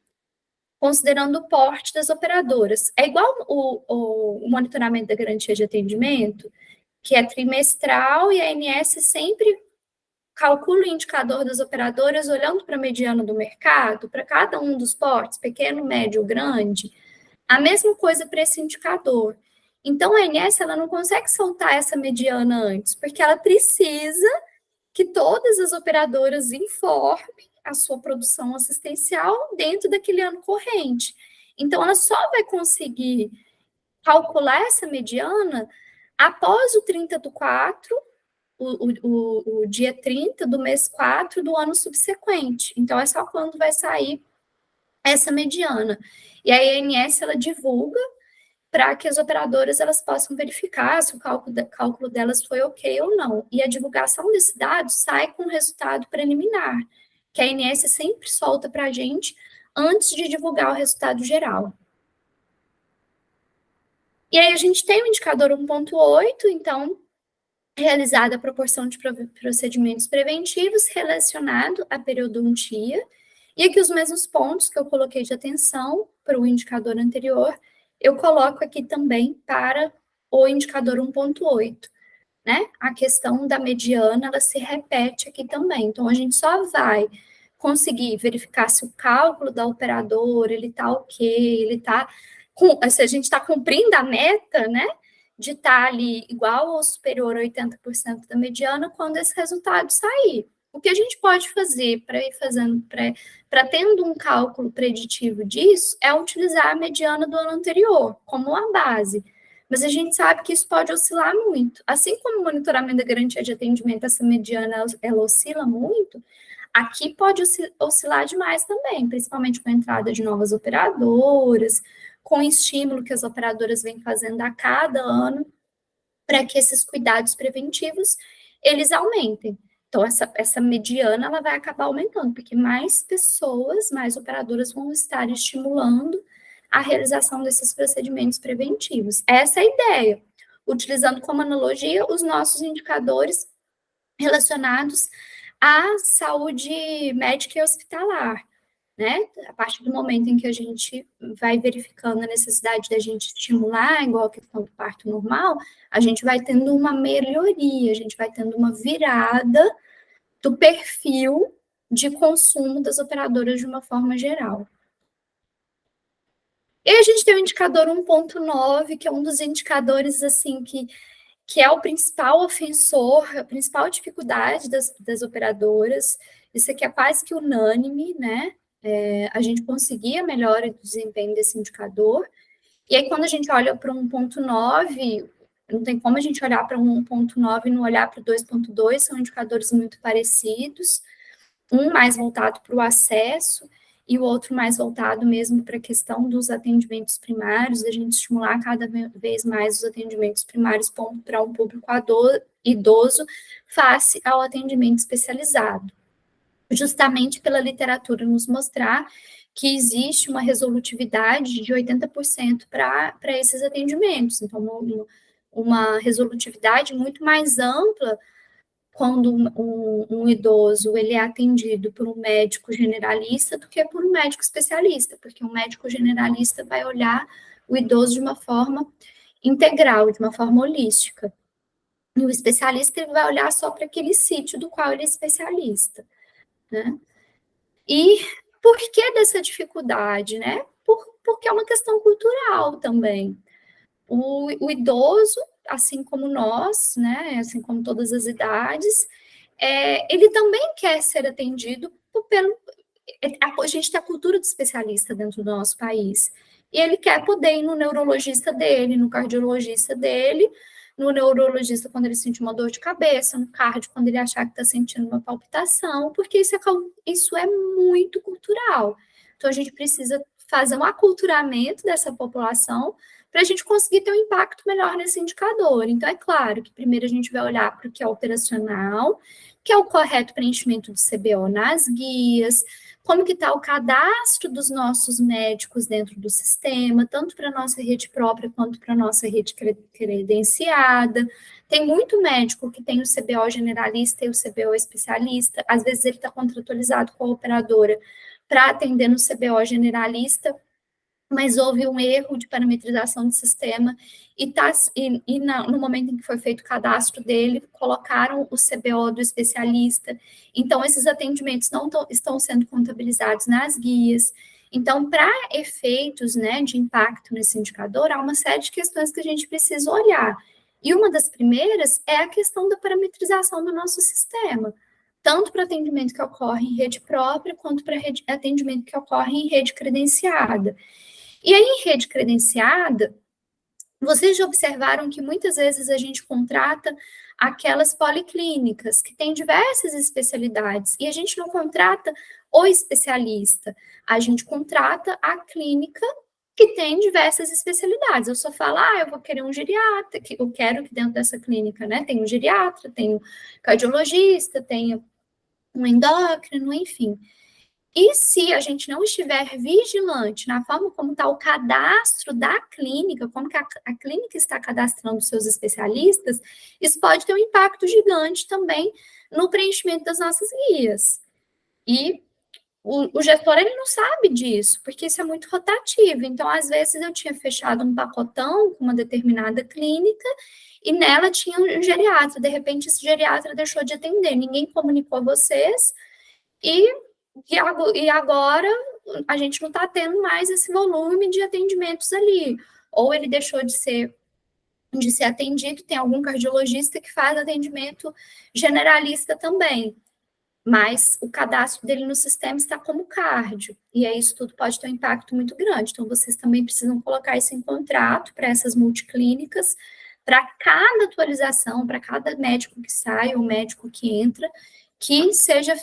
considerando o porte das operadoras. É igual o monitoramento da garantia de atendimento, que é trimestral, e a ANS sempre calcula o indicador das operadoras olhando para a mediana do mercado, para cada um dos portes, pequeno, médio, grande. A mesma coisa para esse indicador. Então, a ANS ela não consegue soltar essa mediana antes, porque ela precisa que todas as operadoras informem a sua produção assistencial dentro daquele ano corrente. Então, ela só vai conseguir calcular essa mediana após o 30/4, o dia 30 do mês 4 do ano subsequente. Então, é só quando vai sair essa mediana. E a INS, ela divulga para que as operadoras elas possam verificar se o cálculo delas foi ok ou não. E a divulgação desse dado sai com o resultado preliminar, que a ANS sempre solta para a gente antes de divulgar o resultado geral. E aí a gente tem o indicador 1.8, então, realizada a proporção de procedimentos preventivos relacionado à periodontia. E aqui os mesmos pontos que eu coloquei de atenção para o indicador anterior, eu coloco aqui também para o indicador 1.8, né? A questão da mediana, ela se repete aqui também. Então, a gente só vai conseguir verificar se o cálculo da operadora, ele está ok, ele está... Se a gente está cumprindo a meta, né? De estar ali igual ou superior a 80% da mediana quando esse resultado sair. O que a gente pode fazer para ir fazendo, para tendo um cálculo preditivo disso, é utilizar a mediana do ano anterior como uma base. Mas a gente sabe que isso pode oscilar muito. Assim como o monitoramento da garantia de atendimento, essa mediana, ela oscila muito, aqui pode oscilar demais também, principalmente com a entrada de novas operadoras, com o estímulo que as operadoras vêm fazendo a cada ano, para que esses cuidados preventivos, eles aumentem. Então, essa mediana, ela vai acabar aumentando, porque mais pessoas, mais operadoras vão estar estimulando a realização desses procedimentos preventivos. Essa é a ideia, utilizando como analogia os nossos indicadores relacionados à saúde médica e hospitalar, né? A partir do momento em que a gente vai verificando a necessidade da gente estimular, igual a questão do parto normal, a gente vai tendo uma melhoria, a gente vai tendo uma virada do perfil de consumo das operadoras de uma forma geral. E a gente tem o indicador 1.9, que é um dos indicadores, assim, que é o principal ofensor, a principal dificuldade das operadoras. Isso aqui é quase que unânime, né? A gente conseguir a melhora do desempenho desse indicador. E aí, quando a gente olha para 1.9, não tem como a gente olhar para 1.9 e não olhar para o 2.2, são indicadores muito parecidos, um mais voltado para o acesso e o outro mais voltado mesmo para a questão dos atendimentos primários, da gente estimular cada vez mais os atendimentos primários para um público idoso face ao atendimento especializado. Justamente pela literatura nos mostrar que existe uma resolutividade de 80% para esses atendimentos. Então, uma resolutividade muito mais ampla quando um idoso ele é atendido por um médico generalista do que por um médico especialista, porque um médico generalista vai olhar o idoso de uma forma integral, de uma forma holística. E o especialista ele vai olhar só para aquele sítio do qual ele é especialista, né? E por que dessa dificuldade, né? Porque é uma questão cultural também. O idoso, assim como nós, né? Assim como todas as idades, ele também quer ser atendido pelo. A gente tem a cultura do especialista dentro do nosso país. E ele quer poder ir no neurologista dele, no cardiologista dele, no neurologista quando ele sentir uma dor de cabeça, no cardio quando ele achar que está sentindo uma palpitação, porque isso é muito cultural. Então, a gente precisa fazer um aculturamento dessa população para a gente conseguir ter um impacto melhor nesse indicador. Então, é claro que primeiro a gente vai olhar para o que é operacional, que é o correto preenchimento do CBO nas guias, como que está o cadastro dos nossos médicos dentro do sistema, tanto para a nossa rede própria quanto para a nossa rede credenciada. Tem muito médico que tem o CBO generalista e o CBO especialista, às vezes ele está contratualizado com a operadora para atender no CBO generalista, mas houve um erro de parametrização do sistema no momento em que foi feito o cadastro dele, colocaram o CBO do especialista. Então, esses atendimentos não estão sendo contabilizados nas guias. Então, para efeitos, né, de impacto nesse indicador, há uma série de questões que a gente precisa olhar. E uma das primeiras é a questão da parametrização do nosso sistema, tanto para atendimento que ocorre em rede própria, quanto para atendimento que ocorre em rede credenciada. E aí, em rede credenciada, Vocês já observaram que muitas vezes a gente contrata aquelas policlínicas que têm diversas especialidades e a gente não contrata o especialista, a gente contrata a clínica que tem diversas especialidades. Eu só falo, eu vou querer um geriatra, que eu quero que dentro dessa clínica, né, tem um geriatra, tem um cardiologista, tem um endócrino, enfim. E se a gente não estiver vigilante na forma como está o cadastro da clínica, como que a clínica está cadastrando seus especialistas, isso pode ter um impacto gigante também no preenchimento das nossas guias. E o gestor, ele não sabe disso, porque isso é muito rotativo. Então, às vezes, eu tinha fechado um pacotão com uma determinada clínica e nela tinha um geriatra. De repente, esse geriatra deixou de atender. Ninguém comunicou a vocês e agora a gente não está tendo mais esse volume de atendimentos ali. Ou ele deixou de ser atendido, tem algum cardiologista que faz atendimento generalista também, mas o cadastro dele no sistema está como cardio, e aí isso tudo pode ter um impacto muito grande. Então, vocês também precisam colocar isso em contrato para essas multiclínicas, para cada atualização, para cada médico que sai ou médico que entra, que seja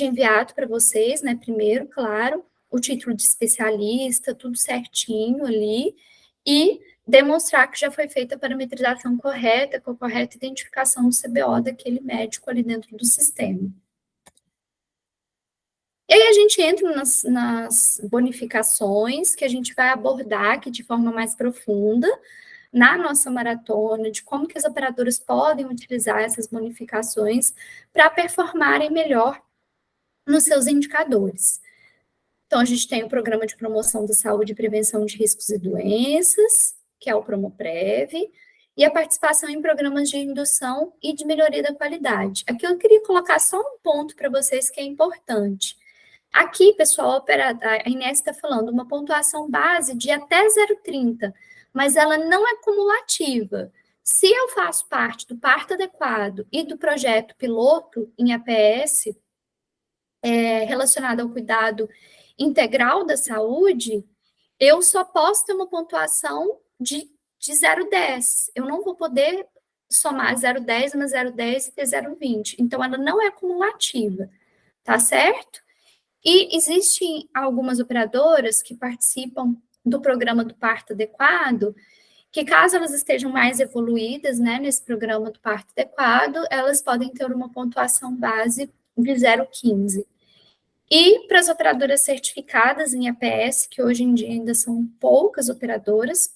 enviado para vocês, né? Primeiro, claro, o título de especialista, tudo certinho ali, e demonstrar que já foi feita a parametrização correta, com a correta identificação do CBO daquele médico ali dentro do sistema. E aí a gente entra nas bonificações, que a gente vai abordar aqui de forma mais profunda, na nossa maratona, de como que as operadoras podem utilizar essas bonificações para performarem melhor nos seus indicadores. Então, a gente tem o Programa de Promoção da Saúde e Prevenção de Riscos e Doenças, que é o Promoprev, e a participação em programas de indução e de melhoria da qualidade. Aqui eu queria colocar só um ponto para vocês que é importante. Aqui, pessoal, a Inés está falando uma pontuação base de até 0,30, mas ela não é cumulativa. Se eu faço parte do parto adequado e do projeto piloto em APS, relacionado ao cuidado integral da saúde, eu só posso ter uma pontuação de 0,10. Eu não vou poder somar 0,10 mais 0,10 e ter 0,20. Então, ela não é cumulativa, tá certo? E existem algumas operadoras que participam do programa do parto adequado, que caso elas estejam mais evoluídas, né, nesse programa do parto adequado, elas podem ter uma pontuação base de 0,15. E para as operadoras certificadas em APS, que hoje em dia ainda são poucas operadoras,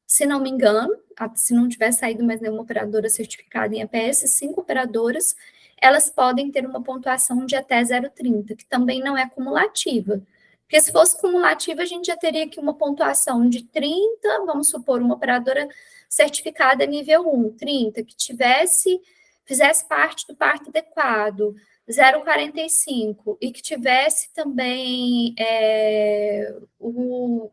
se não me engano, se não tiver saído mais nenhuma operadora certificada em APS, 5 operadoras, elas podem ter uma pontuação de até 0,30, que também não é cumulativa. Porque se fosse cumulativa, a gente já teria aqui uma pontuação de 30, vamos supor, uma operadora certificada nível 1, 30, que fizesse parte do parto adequado, 0,45, e que tivesse também,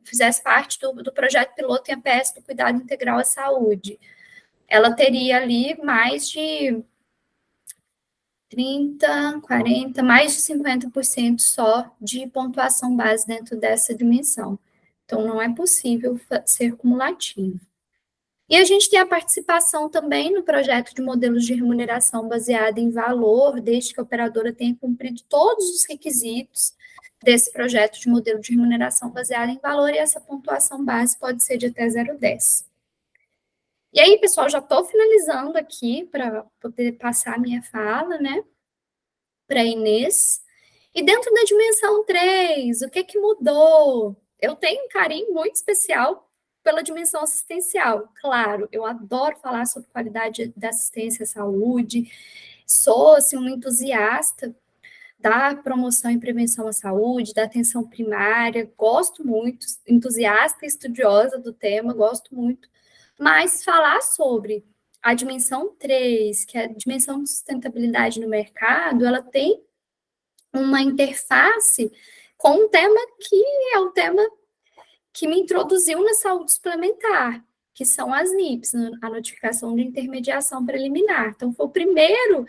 fizesse parte do projeto piloto em APS do cuidado integral à saúde. Ela teria ali mais de 30, 40, mais de 50% só de pontuação base dentro dessa dimensão. Então, não é possível ser cumulativo. E a gente tem a participação também no projeto de modelos de remuneração baseada em valor, desde que a operadora tenha cumprido todos os requisitos desse projeto de modelo de remuneração baseada em valor, e essa pontuação base pode ser de até 0,10. E aí, pessoal, já estou finalizando aqui para poder passar a minha fala, né, para a Inês. E dentro da dimensão 3, o que mudou? Eu tenho um carinho muito especial pela dimensão assistencial. Claro, eu adoro falar sobre qualidade da assistência à saúde, sou assim, uma entusiasta da promoção e prevenção à saúde, da atenção primária, gosto muito, entusiasta e estudiosa do tema, gosto muito, mas falar sobre a dimensão 3, que é a dimensão de sustentabilidade no mercado, ela tem uma interface com um tema que é o tema que me introduziu na saúde suplementar, que são as NIPs, a notificação de intermediação preliminar. Então, foi o primeiro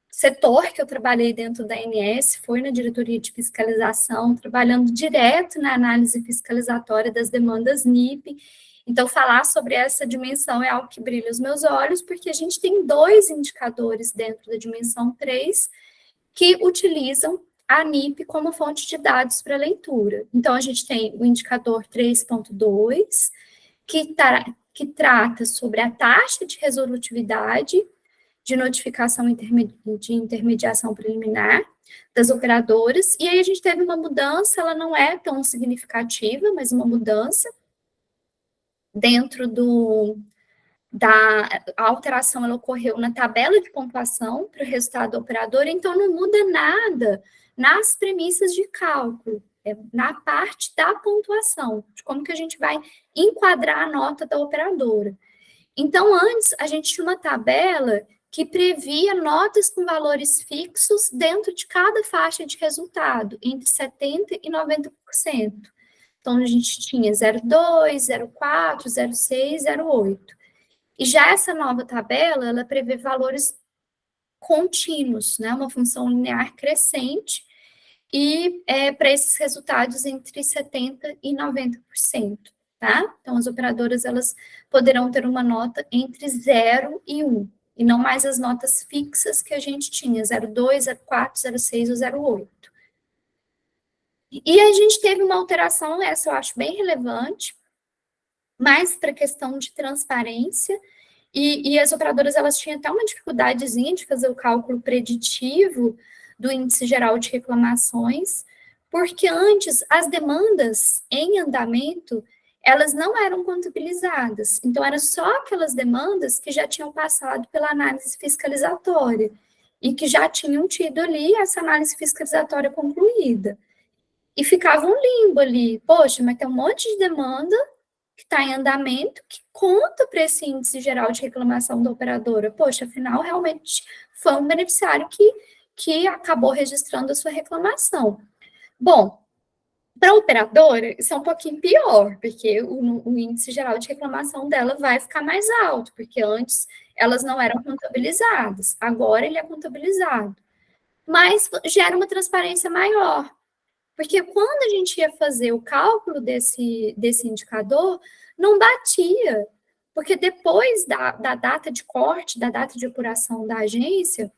setor que eu trabalhei dentro da ANS, foi na diretoria de fiscalização, trabalhando direto na análise fiscalizatória das demandas NIP, Então, falar sobre essa dimensão é algo que brilha os meus olhos, porque a gente tem 2 indicadores dentro da dimensão 3 que utilizam a NIP como fonte de dados para leitura. Então, a gente tem o indicador 3.2, que trata sobre a taxa de resolutividade de notificação de intermediação preliminar das operadoras, e aí a gente teve uma mudança, ela não é tão significativa, mas uma mudança dentro a alteração ela ocorreu na tabela de pontuação para o resultado da operadora, então não muda nada nas premissas de cálculo, na parte da pontuação, de como que a gente vai enquadrar a nota da operadora. Então, antes, a gente tinha uma tabela que previa notas com valores fixos dentro de cada faixa de resultado, entre 70% e 90%. Então, a gente tinha 0,2, 0,4, 0,6, 0,8. E já essa nova tabela, ela prevê valores contínuos, né? Uma função linear crescente, e para esses resultados entre 70% e 90%, tá? Então, as operadoras, elas poderão ter uma nota entre 0 e 1, e não mais as notas fixas que a gente tinha, 0,2, 0,4, 0,6 ou 0,8. E a gente teve uma alteração, essa eu acho bem relevante, mais para a questão de transparência, e as operadoras, elas tinham até uma dificuldadezinha de fazer o cálculo preditivo do índice geral de reclamações, porque antes as demandas em andamento, elas não eram contabilizadas. Então, eram só aquelas demandas que já tinham passado pela análise fiscalizatória e que já tinham tido ali essa análise fiscalizatória concluída. E ficava um limbo ali. Poxa, mas tem um monte de demanda que está em andamento, que conta para esse índice geral de reclamação da operadora. Poxa, afinal, realmente foi um beneficiário que acabou registrando a sua reclamação. Bom, para a operadora, isso é um pouquinho pior, porque o índice geral de reclamação dela vai ficar mais alto, porque antes elas não eram contabilizadas, agora ele é contabilizado. Mas gera uma transparência maior, porque quando a gente ia fazer o cálculo desse indicador, não batia, porque depois da data de corte, da data de apuração da agência,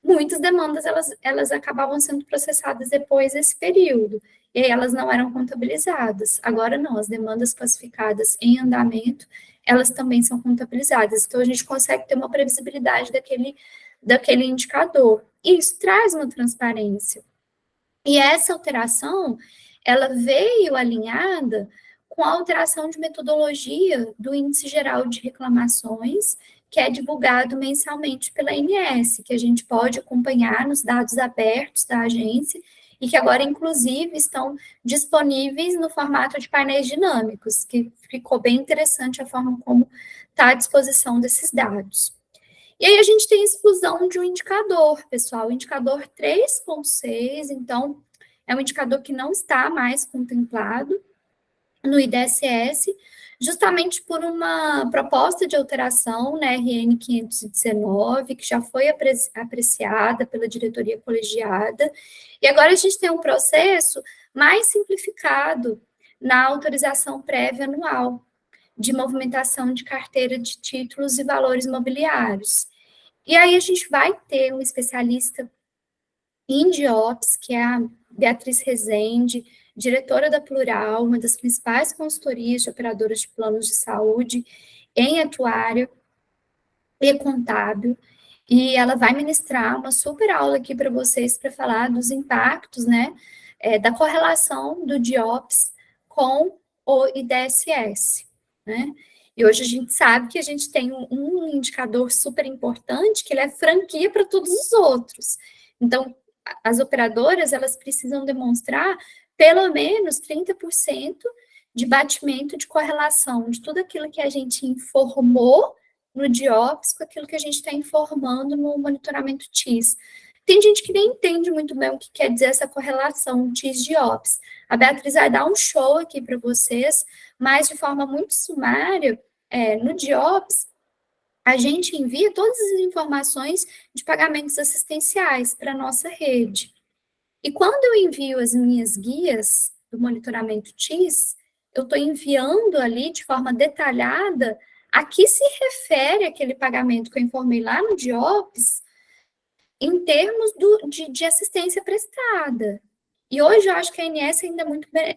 muitas demandas elas acabavam sendo processadas depois desse período, e aí elas não eram contabilizadas. Agora não, as demandas classificadas em andamento, elas também são contabilizadas. Então, a gente consegue ter uma previsibilidade daquele indicador. E isso traz uma transparência. E essa alteração, ela veio alinhada com a alteração de metodologia do Índice Geral de Reclamações, que é divulgado mensalmente pela ANS, que a gente pode acompanhar nos dados abertos da agência, e que agora, inclusive, estão disponíveis no formato de painéis dinâmicos, que ficou bem interessante a forma como está à disposição desses dados. E aí a gente tem a exclusão de um indicador, pessoal, o indicador 3.6, então, é um indicador que não está mais contemplado no IDSS, justamente por uma proposta de alteração na RN 519, que já foi apreciada pela diretoria colegiada, e agora a gente tem um processo mais simplificado na autorização prévia anual de movimentação de carteira de títulos e valores imobiliários. E aí a gente vai ter um especialista em DIOPS, que é a Beatriz Rezende, diretora da Plural, uma das principais consultorias de operadoras de planos de saúde em atuário e contábil, e ela vai ministrar uma super aula aqui para vocês para falar dos impactos, né, da correlação do DIOPS com o IDSS, né? E hoje a gente sabe que a gente tem um indicador super importante, que ele é franquia para todos os outros. Então, as operadoras, elas precisam demonstrar pelo menos 30% de batimento de correlação de tudo aquilo que a gente informou no DIOPS com aquilo que a gente está informando no monitoramento TIS. Tem gente que nem entende muito bem o que quer dizer essa correlação TIS-DIOPS. A Beatriz vai dar um show aqui para vocês, mas de forma muito sumária, no DIOPS, a gente envia todas as informações de pagamentos assistenciais para a nossa rede. E quando eu envio as minhas guias do monitoramento TIS, eu estou enviando ali de forma detalhada a que se refere aquele pagamento que eu informei lá no DIOPS em termos de assistência prestada. E hoje eu acho que a ANS ainda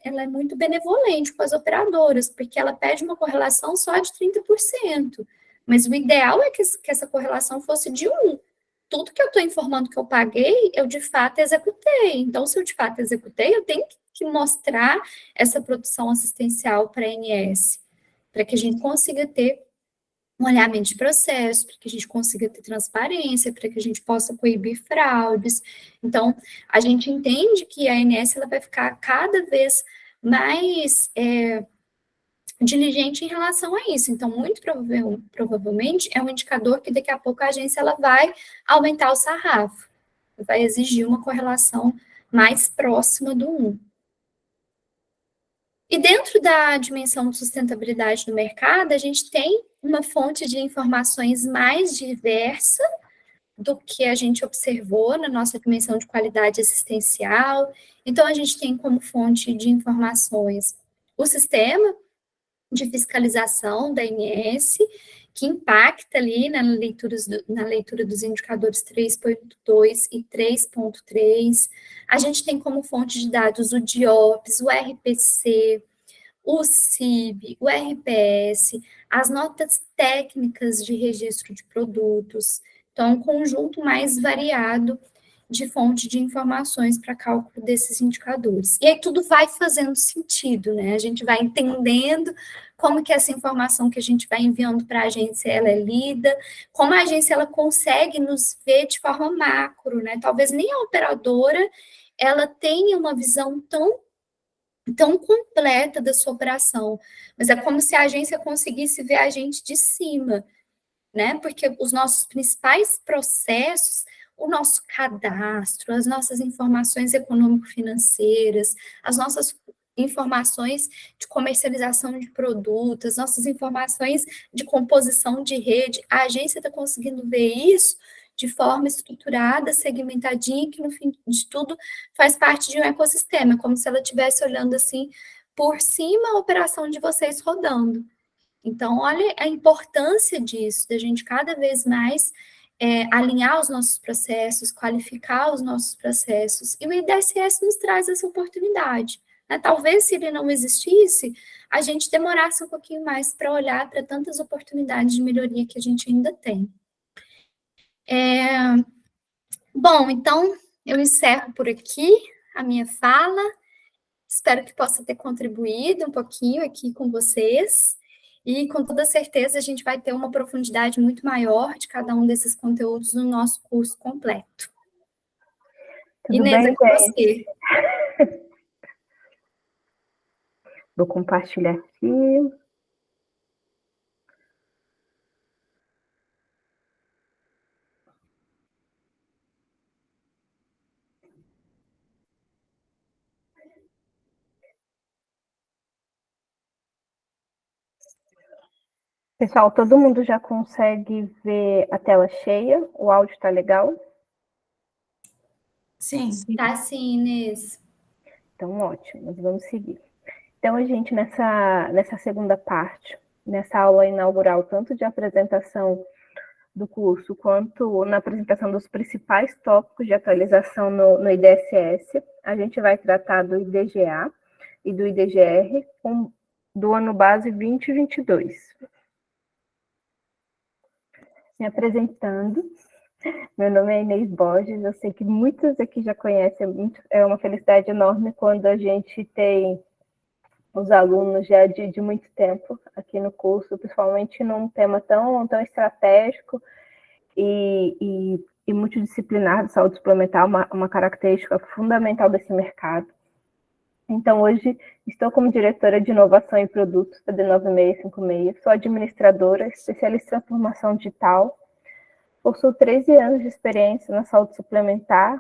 ela é muito benevolente com as operadoras, porque ela pede uma correlação só de 30%. Mas o ideal é que essa correlação fosse de 1. Tudo que eu estou informando que eu paguei, eu de fato executei. Então, se eu de fato executei, eu tenho que mostrar essa produção assistencial para a ANS, para que a gente consiga ter um olhamento de processo, para que a gente consiga ter transparência, para que a gente possa coibir fraudes. Então, a gente entende que a ANS ela vai ficar cada vez mais diligente em relação a isso. Então, muito provavelmente, é um indicador que daqui a pouco a agência ela vai aumentar o sarrafo, vai exigir uma correlação mais próxima do 1. E dentro da dimensão de sustentabilidade do mercado, a gente tem uma fonte de informações mais diversa do que a gente observou na nossa dimensão de qualidade assistencial. Então, a gente tem como fonte de informações o sistema de fiscalização da ANS, que impacta ali na leitura dos indicadores 3.2 e 3.3. A gente tem como fonte de dados o DIOPS, o RPC, o CIB, o RPS, as notas técnicas de registro de produtos. Então, é um conjunto mais variado de fonte de informações para cálculo desses indicadores. E aí tudo vai fazendo sentido, né? A gente vai entendendo como que essa informação que a gente vai enviando para a agência, ela é lida, como a agência, ela consegue nos ver de forma macro, né? Talvez nem a operadora, ela tenha uma visão tão completa da sua operação, mas é como se a agência conseguisse ver a gente de cima, né? Porque os nossos principais processos, o nosso cadastro, as nossas informações econômico-financeiras, as nossas informações de comercialização de produtos, as nossas informações de composição de rede, a agência está conseguindo ver isso de forma estruturada, segmentadinha, que no fim de tudo faz parte de um ecossistema, como se ela estivesse olhando assim por cima a operação de vocês rodando. Então, olha a importância disso, da gente cada vez mais alinhar os nossos processos, qualificar os nossos processos, e o IDSS nos traz essa oportunidade. Né? Talvez, se ele não existisse, a gente demorasse um pouquinho mais para olhar para tantas oportunidades de melhoria que a gente ainda tem. Bom, então, eu encerro por aqui a minha fala. Espero que possa ter contribuído um pouquinho aqui com vocês. E, com toda certeza, a gente vai ter uma profundidade muito maior de cada um desses conteúdos no nosso curso completo. Tudo Inês, bem, é com você. Vou compartilhar aqui. Pessoal, todo mundo já consegue ver a tela cheia? O áudio está legal? Sim. Tá sim, Inês. Então, ótimo, nós vamos seguir. Então, a gente, nessa segunda parte, nessa aula inaugural, tanto de apresentação do curso, quanto na apresentação dos principais tópicos de atualização no IDSS, a gente vai tratar do IDGA e do IDGR do ano base 2022. Me apresentando, meu nome é Inês Borges, eu sei que muitos aqui já conhecem, é uma felicidade enorme quando a gente tem os alunos já de muito tempo aqui no curso, principalmente num tema tão estratégico e multidisciplinar de saúde suplementar, uma característica fundamental desse mercado. Então, hoje, estou como diretora de inovação e produtos da D9656, sou administradora, especialista em transformação digital, possuo 13 anos de experiência na saúde suplementar.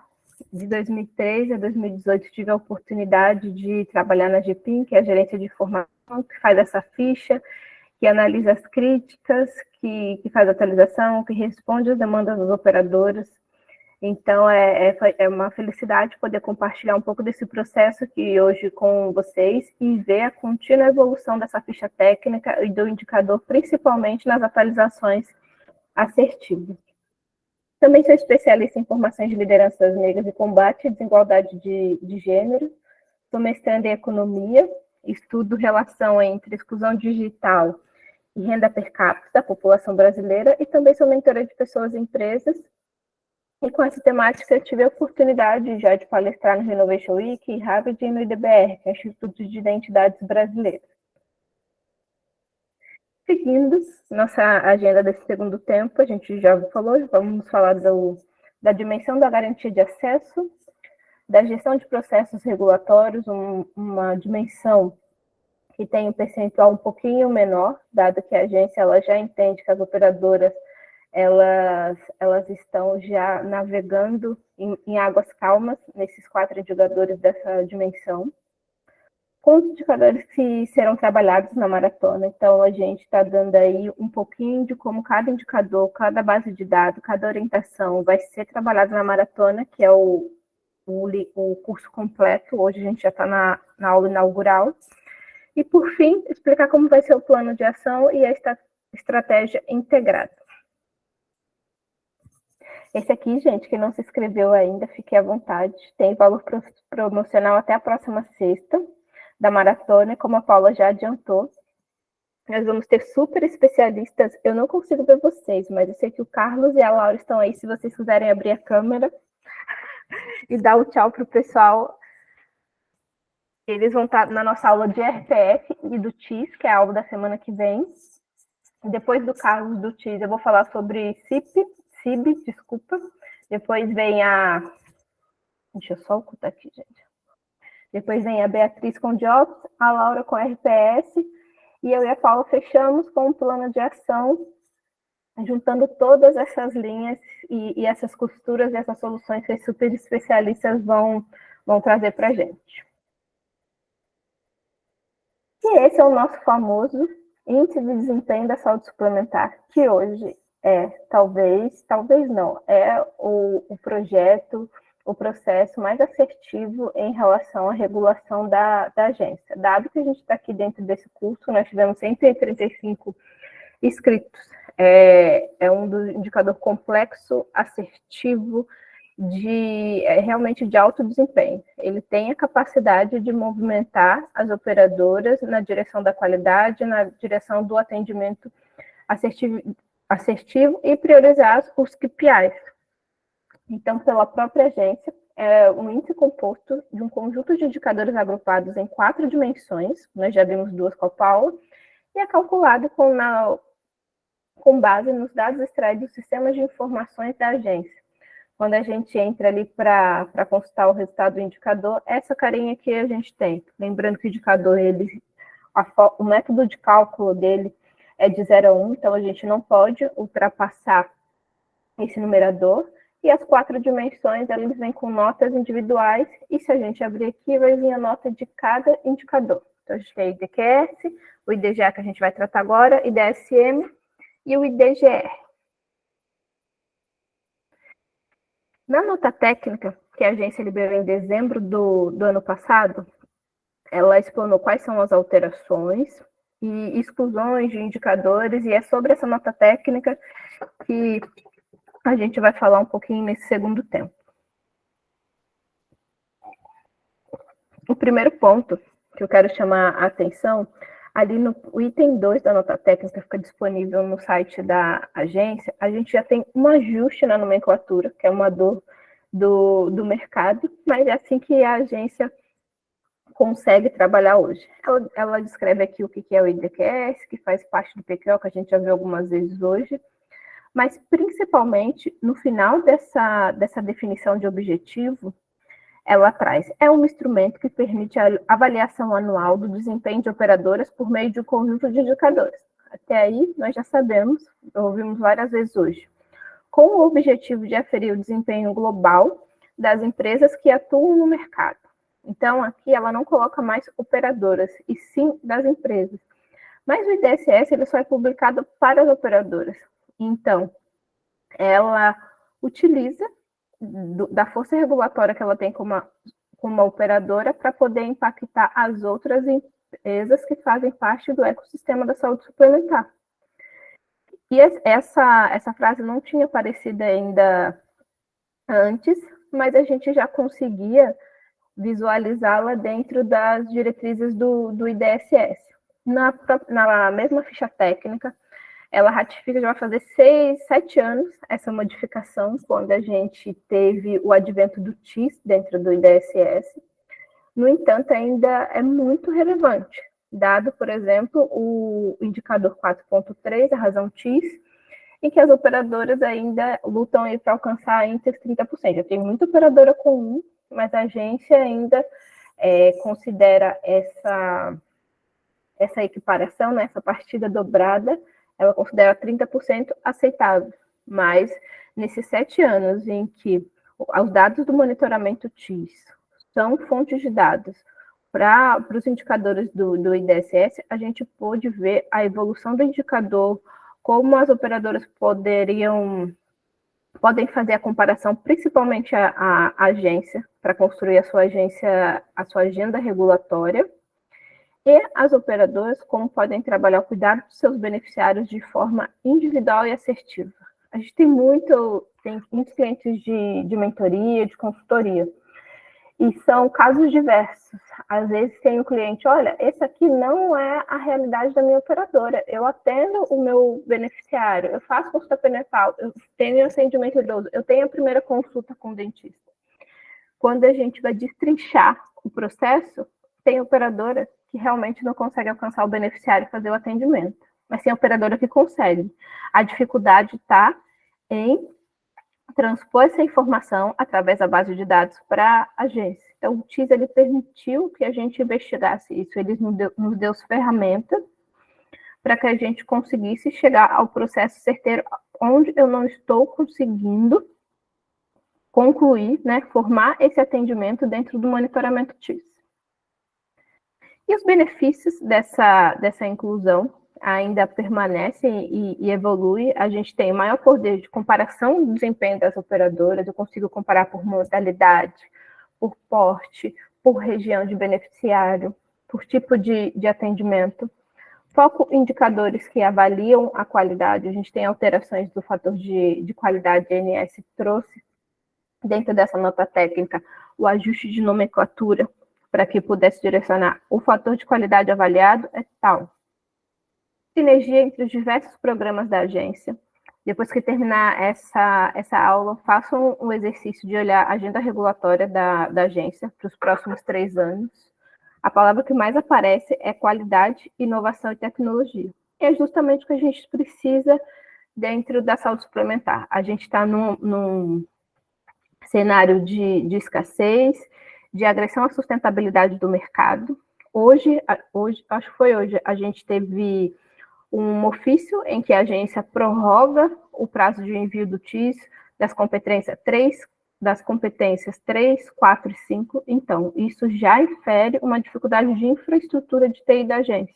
De 2013 a 2018, tive a oportunidade de trabalhar na GPIM, que é a gerência de informação, que faz essa ficha, que analisa as críticas, que faz a atualização, que responde às demandas das operadoras. Então, é uma felicidade poder compartilhar um pouco desse processo aqui hoje com vocês e ver a contínua evolução dessa ficha técnica e do indicador, principalmente nas atualizações assertivas. Também sou especialista em formação de lideranças negras e combate à desigualdade de gênero. Sou mestranda em economia, estudo relação entre exclusão digital e renda per capita da população brasileira, e também sou mentora de pessoas e empresas. E com essa temática eu tive a oportunidade já de palestrar no Renovation Week, Harvard e no IDBR, que é o Instituto de Identidades Brasileiras. Seguindo nossa agenda desse segundo tempo, a gente já falou, vamos falar da dimensão da garantia de acesso, da gestão de processos regulatórios, uma dimensão que tem um percentual um pouquinho menor, dado que a agência ela já entende que as operadoras elas estão já navegando em águas calmas nesses 4 indicadores dessa dimensão, com os indicadores que serão trabalhados na maratona. Então, a gente está dando aí um pouquinho de como cada indicador, cada base de dados, cada orientação vai ser trabalhado na maratona, que é o curso completo. Hoje a gente já está na aula inaugural. E, por fim, explicar como vai ser o plano de ação e a estratégia integrada. Esse aqui, gente, que não se inscreveu ainda, fique à vontade. Tem valor promocional até a próxima sexta da maratona, como a Paula já adiantou. Nós vamos ter super especialistas. Eu não consigo ver vocês, mas eu sei que o Carlos e a Laura estão aí. Se vocês quiserem abrir a câmera e dar o tchau para o pessoal, eles vão estar na nossa aula de RPF e do TIS, que é a aula da semana que vem. Depois do Carlos do TIS, eu vou falar sobre CIB, desculpa. Depois vem a... Deixa eu só ocultar aqui, gente. Depois vem a Beatriz com Jobs, a Laura com RPS, e eu e a Paula fechamos com um plano de ação, juntando todas essas linhas e essas costuras e essas soluções que os super especialistas vão trazer para a gente. E esse é o nosso famoso Índice de Desempenho da Saúde Suplementar, que hoje talvez não, é o projeto, o processo mais assertivo em relação à regulação da agência. Dado que a gente está aqui dentro desse curso, nós tivemos 135 inscritos. É um indicador complexo, assertivo, realmente de alto desempenho. Ele tem a capacidade de movimentar as operadoras na direção da qualidade, na direção do atendimento assertivo e priorizar os KPIs. Então, pela própria agência, é um índice composto de um conjunto de indicadores agrupados em 4 dimensões, nós já vimos 2 com a Paula, e é calculado com base nos dados extraídos dos sistemas de informações da agência. Quando a gente entra ali para consultar o resultado do indicador, essa carinha que a gente tem. Lembrando que o indicador, o método de cálculo dele é de 0 a 1, então a gente não pode ultrapassar esse numerador. E as 4 dimensões, eles vêm com notas individuais, e se a gente abrir aqui, vai vir a nota de cada indicador. Então, a gente tem o IDQS, o IDGA que a gente vai tratar agora, IDSM e o IDGR. Na nota técnica, que a agência liberou em dezembro do ano passado, ela explanou quais são as alterações e exclusões de indicadores, e é sobre essa nota técnica que a gente vai falar um pouquinho nesse segundo tempo. O primeiro ponto que eu quero chamar a atenção, ali no item 2 da nota técnica, fica disponível no site da agência, a gente já tem um ajuste na nomenclatura, que é uma dor do mercado, mas é assim que a agência consegue trabalhar hoje. Ela descreve aqui o que é o IDQS, que faz parte do PQO, que a gente já viu algumas vezes hoje, mas principalmente no final dessa definição de objetivo, ela traz, é um instrumento que permite a avaliação anual do desempenho de operadoras por meio de um conjunto de indicadores. Até aí, nós já sabemos, ouvimos várias vezes hoje, com o objetivo de aferir o desempenho global das empresas que atuam no mercado. Então, aqui ela não coloca mais operadoras, e sim das empresas. Mas o IDSS ele só é publicado para as operadoras. Então, ela utiliza da força regulatória que ela tem como uma operadora para poder impactar as outras empresas que fazem parte do ecossistema da saúde suplementar. E essa frase não tinha aparecido ainda antes, mas a gente já conseguia visualizá-la dentro das diretrizes do IDSS. Na mesma ficha técnica, ela ratifica, já vai fazer 6, 7 anos essa modificação, quando a gente teve o advento do TIS dentro do IDSS. No entanto, ainda é muito relevante, dado, por exemplo, o indicador 4.3, a razão TIS, em que as operadoras ainda lutam para alcançar entre 30%. Já tem muita operadora com 1, mas a agência ainda considera essa equiparação, né, essa partida dobrada, ela considera 30% aceitável. Mas, nesses 7 anos em que os dados do monitoramento TIS são fontes de dados para os indicadores do IDSS, a gente pôde ver a evolução do indicador, como as operadoras podem fazer a comparação, principalmente a agência, para construir a sua agenda regulatória, e as operadoras, como podem trabalhar o cuidado dos seus beneficiários de forma individual e assertiva. A gente tem muitos clientes de mentoria, de consultoria, e são casos diversos. Às vezes tem um cliente, olha, esse aqui não é a realidade da minha operadora, eu atendo o meu beneficiário, eu faço consulta pré-natal, eu tenho atendimento idoso, eu tenho a primeira consulta com o dentista. Quando a gente vai destrinchar o processo, tem operadora que realmente não consegue alcançar o beneficiário e fazer o atendimento, mas tem operadora que consegue. A dificuldade está em transpor essa informação através da base de dados para a agência. Então, o TIS ele permitiu que a gente investigasse isso, ele nos deu as ferramentas para que a gente conseguisse chegar ao processo certeiro, onde eu não estou conseguindo concluir, né, formar esse atendimento dentro do monitoramento TIS. E os benefícios dessa inclusão ainda permanecem e evoluem. A gente tem maior poder de comparação do desempenho das operadoras, eu consigo comparar por modalidade, por porte, por região de beneficiário, por tipo de atendimento. Foco em indicadores que avaliam a qualidade, a gente tem alterações do fator de qualidade, a ANS trouxe dentro dessa nota técnica o ajuste de nomenclatura, para que pudesse direcionar o fator de qualidade avaliado é tal. Sinergia entre os diversos programas da agência. Depois que terminar essa aula, façam um exercício de olhar a agenda regulatória da agência para os próximos 3 anos. A palavra que mais aparece é qualidade, inovação e tecnologia. E é justamente o que a gente precisa dentro da saúde suplementar. A gente está num cenário de escassez, de agressão à sustentabilidade do mercado. Hoje, acho que foi hoje, a gente teve um ofício em que a agência prorroga o prazo de envio do TIS das competências 3, 4 e 5. Então, isso já infere uma dificuldade de infraestrutura de TI da agência.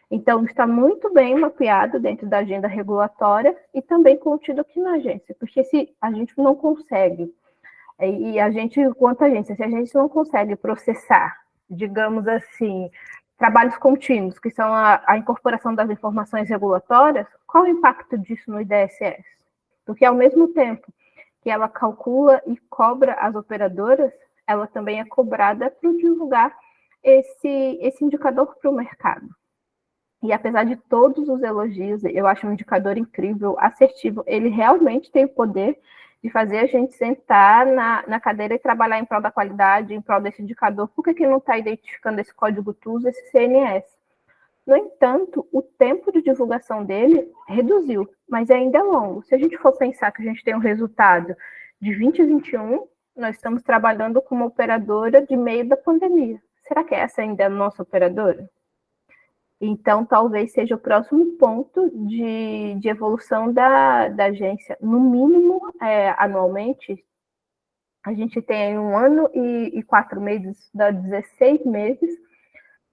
Então, está muito bem mapeado dentro da agenda regulatória e também contido aqui na agência, porque se a gente não consegue, e a gente, quanto agência, se a gente não consegue processar, digamos assim, trabalhos contínuos, que são a incorporação das informações regulatórias, qual o impacto disso no IDSS? Porque, ao mesmo tempo que ela calcula e cobra as operadoras, ela também é cobrada para divulgar esse indicador para o mercado. E apesar de todos os elogios, eu acho um indicador incrível, assertivo, ele realmente tem o poder de fazer a gente sentar na cadeira e trabalhar em prol da qualidade, em prol desse indicador. Por que não está identificando esse código TUS, esse CNS? No entanto, o tempo de divulgação dele reduziu, mas ainda é longo. Se a gente for pensar que a gente tem um resultado de 2021, nós estamos trabalhando com uma operadora de meio da pandemia. Será que essa ainda é a nossa operadora? Então, talvez seja o próximo ponto de evolução da agência. No mínimo, anualmente, a gente tem 1 ano e 4 meses, dá 16 meses,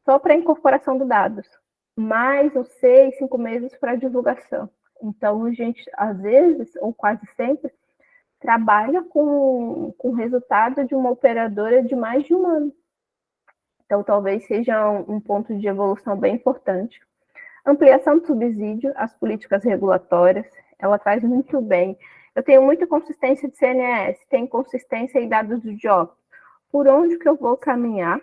só para incorporação de dados, mais uns 6, 5 meses para divulgação. Então, a gente, às vezes, ou quase sempre, trabalha com o resultado de uma operadora de mais de um ano. Então, talvez seja um ponto de evolução bem importante. Ampliação do subsídio às políticas regulatórias, ela traz muito bem. Eu tenho muita consistência de CNS, tenho consistência em dados do JOP. Por onde que eu vou caminhar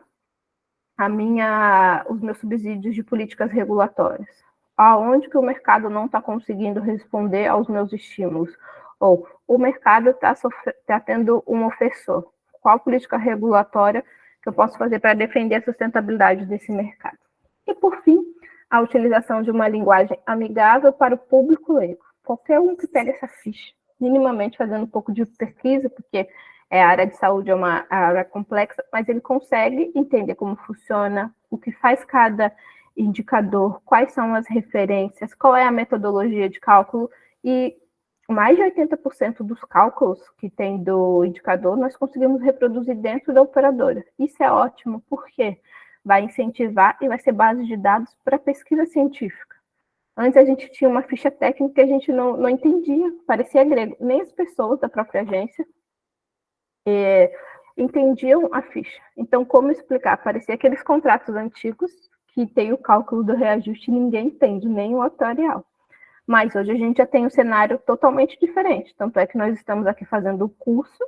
os meus subsídios de políticas regulatórias? Aonde que o mercado não está conseguindo responder aos meus estímulos? Ou o mercado está tendo um ofensor? Qual política regulatória que eu posso fazer para defender a sustentabilidade desse mercado? E, por fim, a utilização de uma linguagem amigável para o público leigo. Qualquer um que pega essa ficha, minimamente fazendo um pouco de pesquisa, porque a área de saúde é uma área complexa, mas ele consegue entender como funciona, o que faz cada indicador, quais são as referências, qual é a metodologia de cálculo, e mais de 80% dos cálculos que tem do indicador nós conseguimos reproduzir dentro da operadora. Isso é ótimo, porque vai incentivar e vai ser base de dados para pesquisa científica. Antes a gente tinha uma ficha técnica que a gente não entendia, parecia grego. Nem as pessoas da própria agência entendiam a ficha. Então, como explicar? Parecia aqueles contratos antigos que tem o cálculo do reajuste e ninguém entende, nem o atuarial. Mas hoje a gente já tem um cenário totalmente diferente. Tanto é que nós estamos aqui fazendo o curso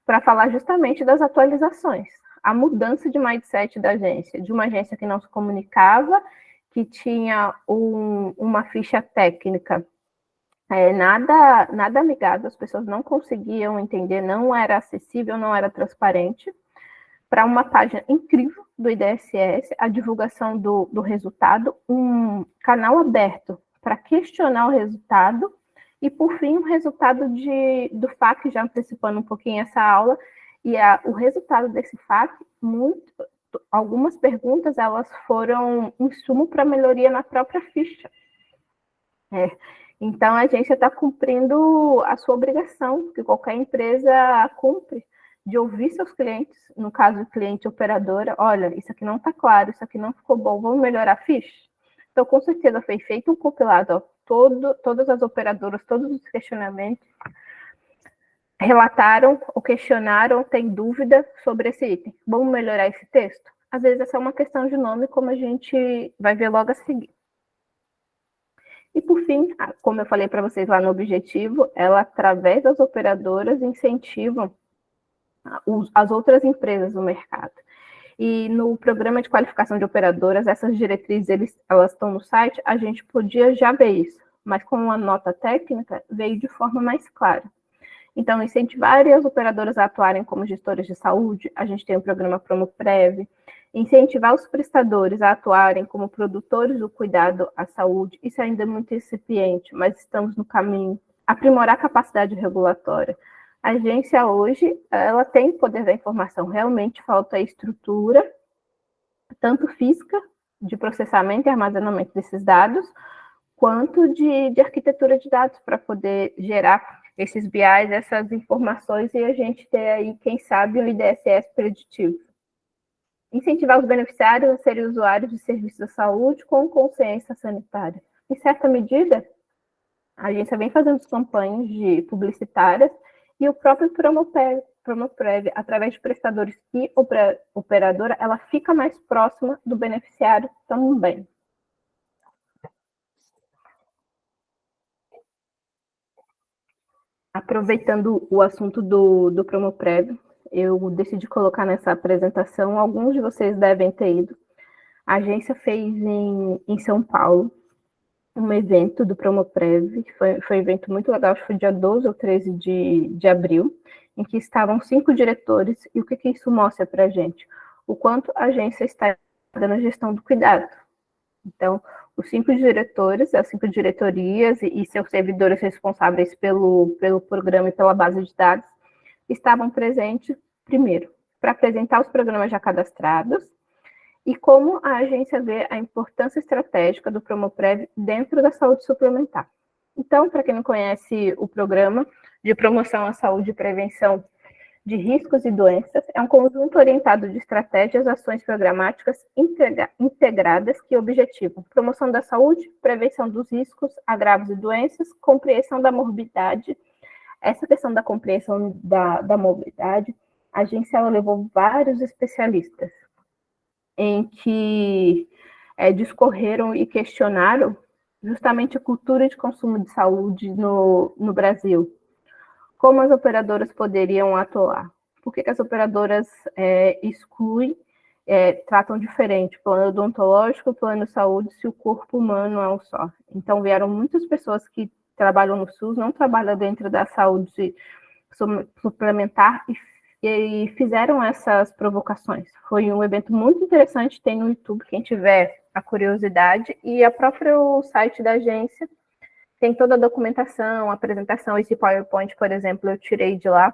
para falar justamente das atualizações. A mudança de mindset da agência, de uma agência que não se comunicava, que tinha uma ficha técnica nada amigável, as pessoas não conseguiam entender, não era acessível, não era transparente, para uma página incrível do IDSS, a divulgação do resultado, um canal aberto para questionar o resultado, e, por fim, o resultado do FAQ, já antecipando um pouquinho essa aula, e o resultado desse FAQ, algumas perguntas, elas foram um insumo para melhoria na própria ficha. Então, a agência está cumprindo a sua obrigação, que qualquer empresa cumpre, de ouvir seus clientes, no caso, cliente operadora, olha, isso aqui não está claro, isso aqui não ficou bom, vamos melhorar a ficha? Então, com certeza, foi feito um compilado, todas as operadoras, todos os questionamentos, relataram ou questionaram, tem dúvida sobre esse item. Vamos melhorar esse texto? Às vezes, essa é uma questão de nome, como a gente vai ver logo a seguir. E, por fim, como eu falei para vocês lá no objetivo, ela, através das operadoras, incentivam as outras empresas do mercado. E no programa de qualificação de operadoras, essas diretrizes, elas estão no site, a gente podia já ver isso, mas com uma nota técnica, veio de forma mais clara. Então, incentivar as operadoras a atuarem como gestoras de saúde, a gente tem o programa Promoprev, incentivar os prestadores a atuarem como produtores do cuidado à saúde, isso ainda é muito incipiente, mas estamos no caminho. Aprimorar a capacidade regulatória. A agência hoje, ela tem poder da informação, realmente falta estrutura, tanto física, de processamento e armazenamento desses dados, quanto de arquitetura de dados, para poder gerar esses BIs, essas informações, e a gente ter aí, quem sabe, um IDSS preditivo. Incentivar os beneficiários a serem usuários de serviços da saúde com consciência sanitária. Em certa medida, a agência vem fazendo campanhas publicitárias, e o próprio Promoprev, através de prestadores e operadora, ela fica mais próxima do beneficiário também. Aproveitando o assunto do Promoprev, eu decidi colocar nessa apresentação, alguns de vocês devem ter ido. A agência fez em São Paulo um evento do Promoprev, que foi um evento muito legal, acho que foi dia 12 ou 13 de abril, em que estavam 5 diretores, e o que isso mostra para a gente? O quanto a agência está na gestão do cuidado. Então, os 5 diretores, as 5 diretorias e seus servidores responsáveis pelo programa e pela base de dados, estavam presentes, primeiro, para apresentar os programas já cadastrados, e como a agência vê a importância estratégica do Promoprev dentro da saúde suplementar. Então, para quem não conhece o programa de promoção à saúde e prevenção de riscos e doenças, é um conjunto orientado de estratégias, ações programáticas integradas que objetivam promoção da saúde, prevenção dos riscos, agravos e doenças, compreensão da morbidade, Essa questão da compreensão da mobilidade, a agência ela levou vários especialistas em que discorreram e questionaram justamente a cultura de consumo de saúde no Brasil. Como as operadoras poderiam atuar? Por que as operadoras excluem, tratam diferente, plano odontológico, plano de saúde, se o corpo humano é um só? Então, vieram muitas pessoas que trabalham no SUS, não trabalham dentro da saúde suplementar e fizeram essas provocações. Foi um evento muito interessante, tem no YouTube, quem tiver a curiosidade, e o próprio site da agência tem toda a documentação, a apresentação, esse PowerPoint, por exemplo, eu tirei de lá.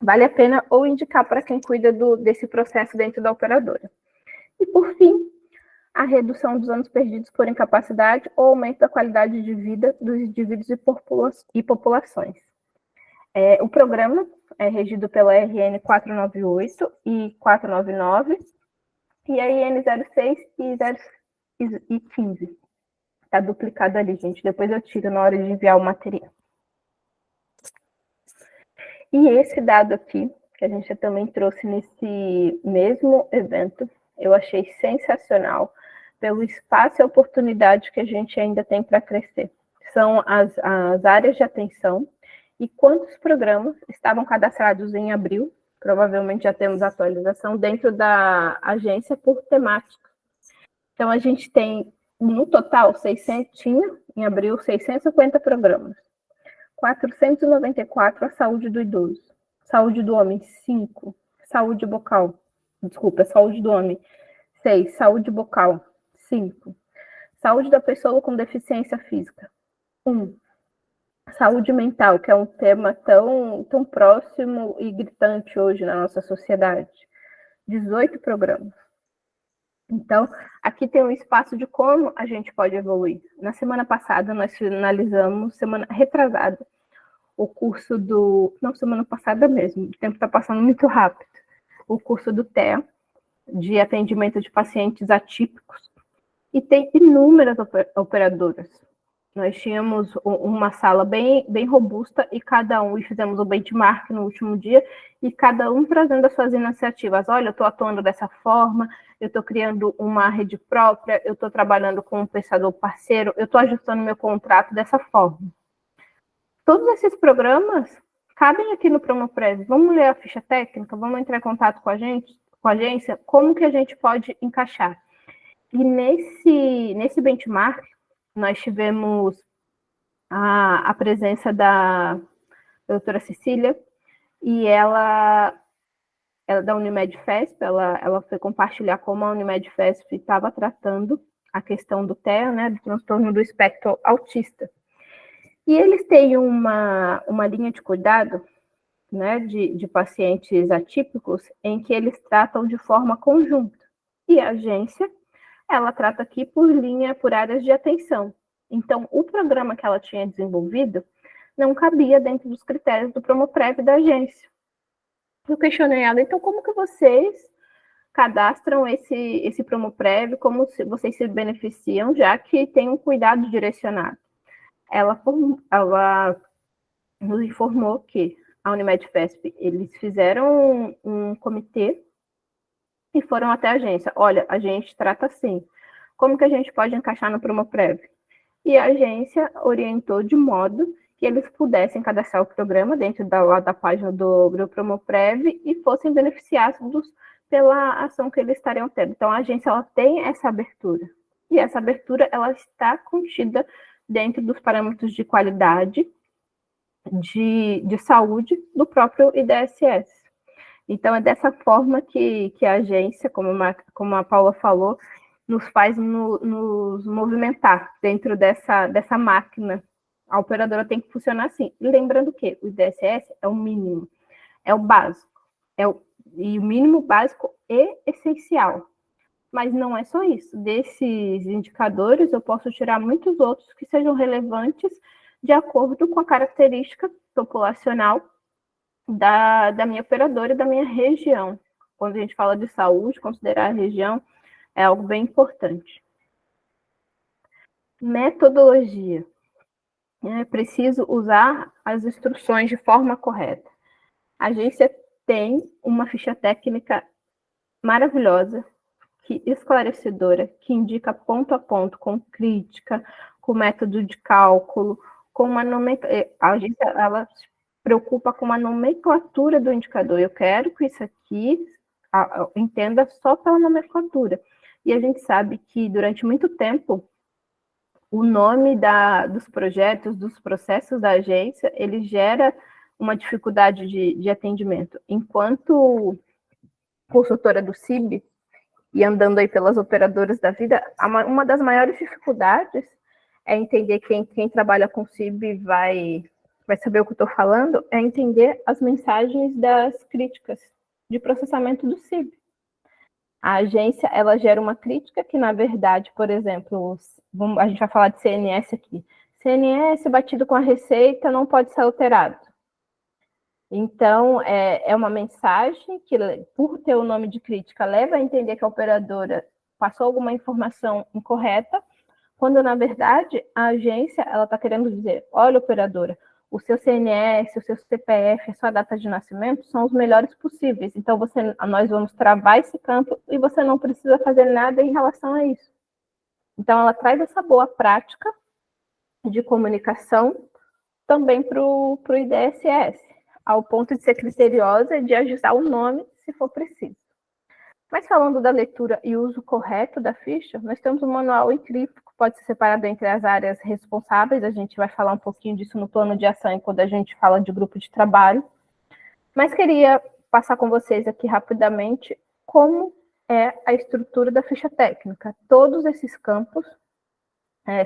Vale a pena ou indicar para quem cuida desse processo dentro da operadora. E, por fim, a redução dos anos perdidos por incapacidade ou aumento da qualidade de vida dos indivíduos e populações. O programa é regido pela RN 498 e 499 e a IN 06 e 15. Está duplicado ali, gente. Depois eu tiro na hora de enviar o material. E esse dado aqui, que a gente também trouxe nesse mesmo evento, eu achei sensacional pelo espaço e oportunidade que a gente ainda tem para crescer. São as áreas de atenção e quantos programas estavam cadastrados em abril, provavelmente já temos atualização, dentro da agência por temática. Então, a gente tem, no total, tinha em abril 650 programas. 494 a saúde do idoso. Saúde do homem, 5. Saúde bucal. Saúde do homem, 6. Saúde bucal, 5. Saúde da pessoa com deficiência física, 1. Saúde mental, que é um tema tão próximo e gritante hoje na nossa sociedade, 18 programas. Então, aqui tem um espaço de como a gente pode evoluir. Na semana passada, nós finalizamos, semana retrasada, o curso não, semana passada mesmo, o tempo está passando muito rápido, o curso do TEA, de atendimento de pacientes atípicos, e tem inúmeras operadoras. Nós tínhamos uma sala bem robusta e fizemos o benchmark no último dia, e cada um trazendo as suas iniciativas. Olha, eu estou atuando dessa forma, eu estou criando uma rede própria, eu estou trabalhando com um prestador parceiro, eu estou ajustando meu contrato dessa forma. Todos esses programas cabem aqui no Promoprev. Vamos ler a ficha técnica, vamos entrar em contato com a agência, como que a gente pode encaixar. E nesse benchmark, nós tivemos a presença da doutora Cecília, e ela da Unimed FESP, ela foi compartilhar como a Unimed FESP estava tratando a questão do TEA, né, do transtorno do espectro autista. E eles têm uma linha de cuidado, né, de pacientes atípicos, em que eles tratam de forma conjunta. E a agência, ela trata aqui por áreas de atenção. Então, o programa que ela tinha desenvolvido não cabia dentro dos critérios do Promoprev da agência. Eu questionei ela, então como que vocês cadastram esse Promoprev, como vocês se beneficiam, já que tem um cuidado direcionado? Ela nos informou que a Unimed FESP, eles fizeram um comitê e foram até a agência. Olha, a gente trata assim. Como que a gente pode encaixar no Promoprev? E a agência orientou de modo que eles pudessem cadastrar o programa dentro da página do Promoprev e fossem beneficiados pela ação que eles estariam tendo. Então, a agência ela tem essa abertura. E essa abertura ela está contida dentro dos parâmetros de qualidade de saúde do próprio IDSS. Então, é dessa forma que a agência, como a Paula falou, nos faz nos movimentar dentro dessa máquina. A operadora tem que funcionar assim. E lembrando que o IDSS é o mínimo, é o básico, e o mínimo básico e essencial. Mas não é só isso. Desses indicadores, eu posso tirar muitos outros que sejam relevantes de acordo com a característica populacional da minha operadora e da minha região. Quando a gente fala de saúde, considerar a região é algo bem importante. Metodologia. É preciso usar as instruções de forma correta. A agência tem uma ficha técnica maravilhosa, esclarecedora, que indica ponto a ponto, com crítica, com método de cálculo, com uma nomenclatura. A agência ela se preocupa com a nomenclatura do indicador. Eu quero que isso aqui entenda só pela nomenclatura. E a gente sabe que durante muito tempo o nome dos projetos, dos processos da agência, ele gera uma dificuldade de atendimento. Enquanto consultora do CIB, e andando aí pelas operadoras da vida, uma das maiores dificuldades é entender quem trabalha com CIB vai saber o que eu estou falando, é entender as mensagens das críticas de processamento do CIB. A agência, ela gera uma crítica que, na verdade, por exemplo, a gente vai falar de CNS aqui. CNS batido com a receita não pode ser alterado. Então, é uma mensagem que, por ter o nome de crítica, leva a entender que a operadora passou alguma informação incorreta, quando, na verdade, a agência está querendo dizer, olha, operadora, o seu CNS, o seu CPF, a sua data de nascimento são os melhores possíveis. Então, nós vamos travar esse campo e você não precisa fazer nada em relação a isso. Então, ela traz essa boa prática de comunicação também para o IDSS, ao ponto de ser criteriosa e de ajustar o nome se for preciso. Mas falando da leitura e uso correto da ficha, nós temos um manual incrível que pode ser separado entre as áreas responsáveis, a gente vai falar um pouquinho disso no plano de ação e quando a gente fala de grupo de trabalho. Mas queria passar com vocês aqui rapidamente como é a estrutura da ficha técnica. Todos esses campos,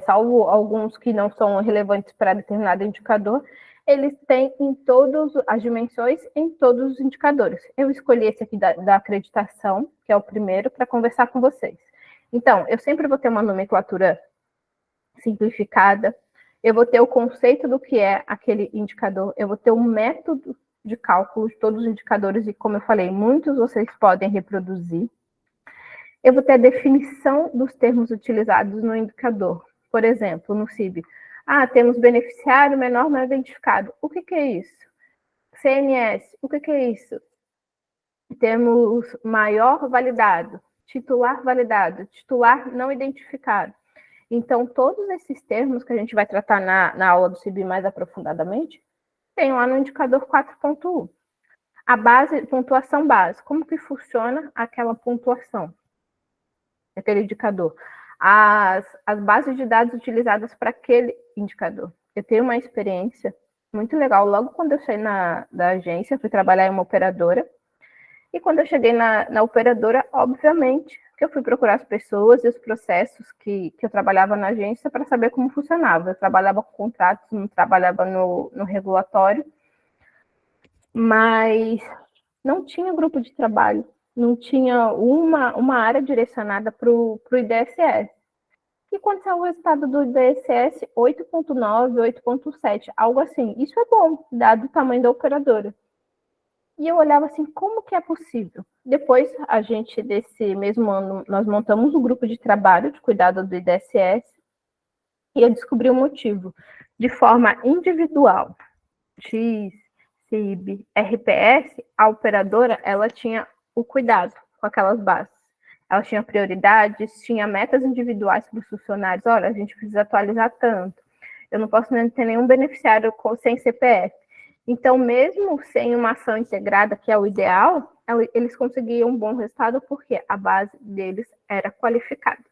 salvo alguns que não são relevantes para determinado indicador, eles têm em todas as dimensões, em todos os indicadores. Eu escolhi esse aqui da acreditação, que é o primeiro, para conversar com vocês. Então, eu sempre vou ter uma nomenclatura simplificada, eu vou ter o conceito do que é aquele indicador, eu vou ter um método de cálculo de todos os indicadores, e como eu falei, muitos vocês podem reproduzir. Eu vou ter a definição dos termos utilizados no indicador. Por exemplo, no CIB, temos beneficiário menor não identificado. O que é isso? CNS, o que é isso? Temos maior validado, titular não identificado. Então, todos esses termos que a gente vai tratar na aula do CIB mais aprofundadamente, tem lá no indicador 4.1. A base, pontuação base, como que funciona aquela pontuação? Aquele indicador. As bases de dados utilizadas para aquele indicador. Eu tenho uma experiência muito legal. Logo quando eu saí da agência, fui trabalhar em uma operadora. E quando eu cheguei na operadora, obviamente, que eu fui procurar as pessoas e os processos que eu trabalhava na agência para saber como funcionava. Eu trabalhava com contratos, não trabalhava no regulatório. Mas não tinha grupo de trabalho. Não tinha uma área direcionada para o IDSS. E quando saiu o resultado do IDSS, 8.9, 8.7, algo assim. Isso é bom, dado o tamanho da operadora. E eu olhava assim, como que é possível? Depois, a gente, desse mesmo ano, nós montamos um grupo de trabalho de cuidado do IDSS e eu descobri o motivo. De forma individual, X, CIB, RPS, a operadora, ela tinha o cuidado com aquelas bases. Ela tinha prioridades, tinha metas individuais para os funcionários. Olha, a gente precisa atualizar tanto. Eu não posso ter nenhum beneficiário sem CPF. Então, mesmo sem uma ação integrada, que é o ideal, eles conseguiam um bom resultado porque a base deles era qualificada.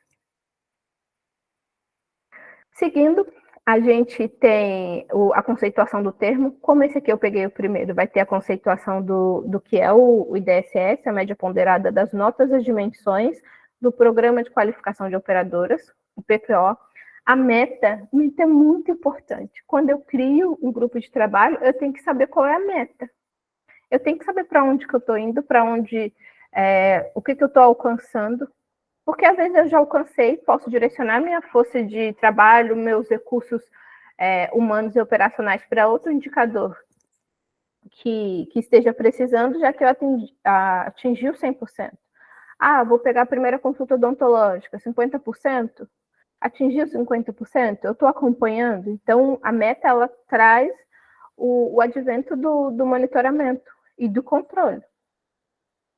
Seguindo, a gente tem a conceituação do termo. Como esse aqui eu peguei o primeiro, vai ter a conceituação do que é o IDSS, a média ponderada das notas e dimensões do Programa de Qualificação de Operadoras, o PQO. A meta é muito importante. Quando eu crio um grupo de trabalho, eu tenho que saber qual é a meta. Eu tenho que saber para onde que eu estou indo, para onde, o que eu estou alcançando. Porque às vezes eu já alcancei, posso direcionar minha força de trabalho, meus recursos humanos e operacionais para outro indicador que esteja precisando, já que eu atingi o 100%. Vou pegar a primeira consulta odontológica, 50%. Atingiu 50%? Eu estou acompanhando? Então, a meta, ela traz o advento do monitoramento e do controle.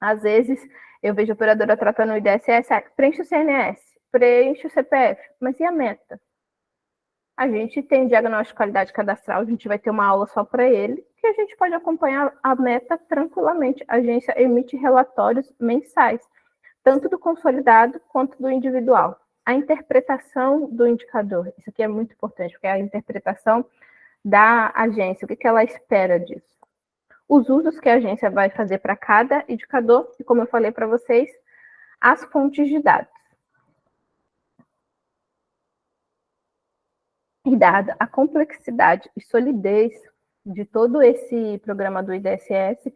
Às vezes, eu vejo a operadora tratando o IDSS, preenche o CNS, preenche o CPF, mas e a meta? A gente tem diagnóstico de qualidade cadastral, a gente vai ter uma aula só para ele, que a gente pode acompanhar a meta tranquilamente. A agência emite relatórios mensais, tanto do consolidado quanto do individual. A interpretação do indicador, isso aqui é muito importante, porque é a interpretação da agência, o que ela espera disso. Os usos que a agência vai fazer para cada indicador, e como eu falei para vocês, as fontes de dados. E dada a complexidade e solidez de todo esse programa do IDSS,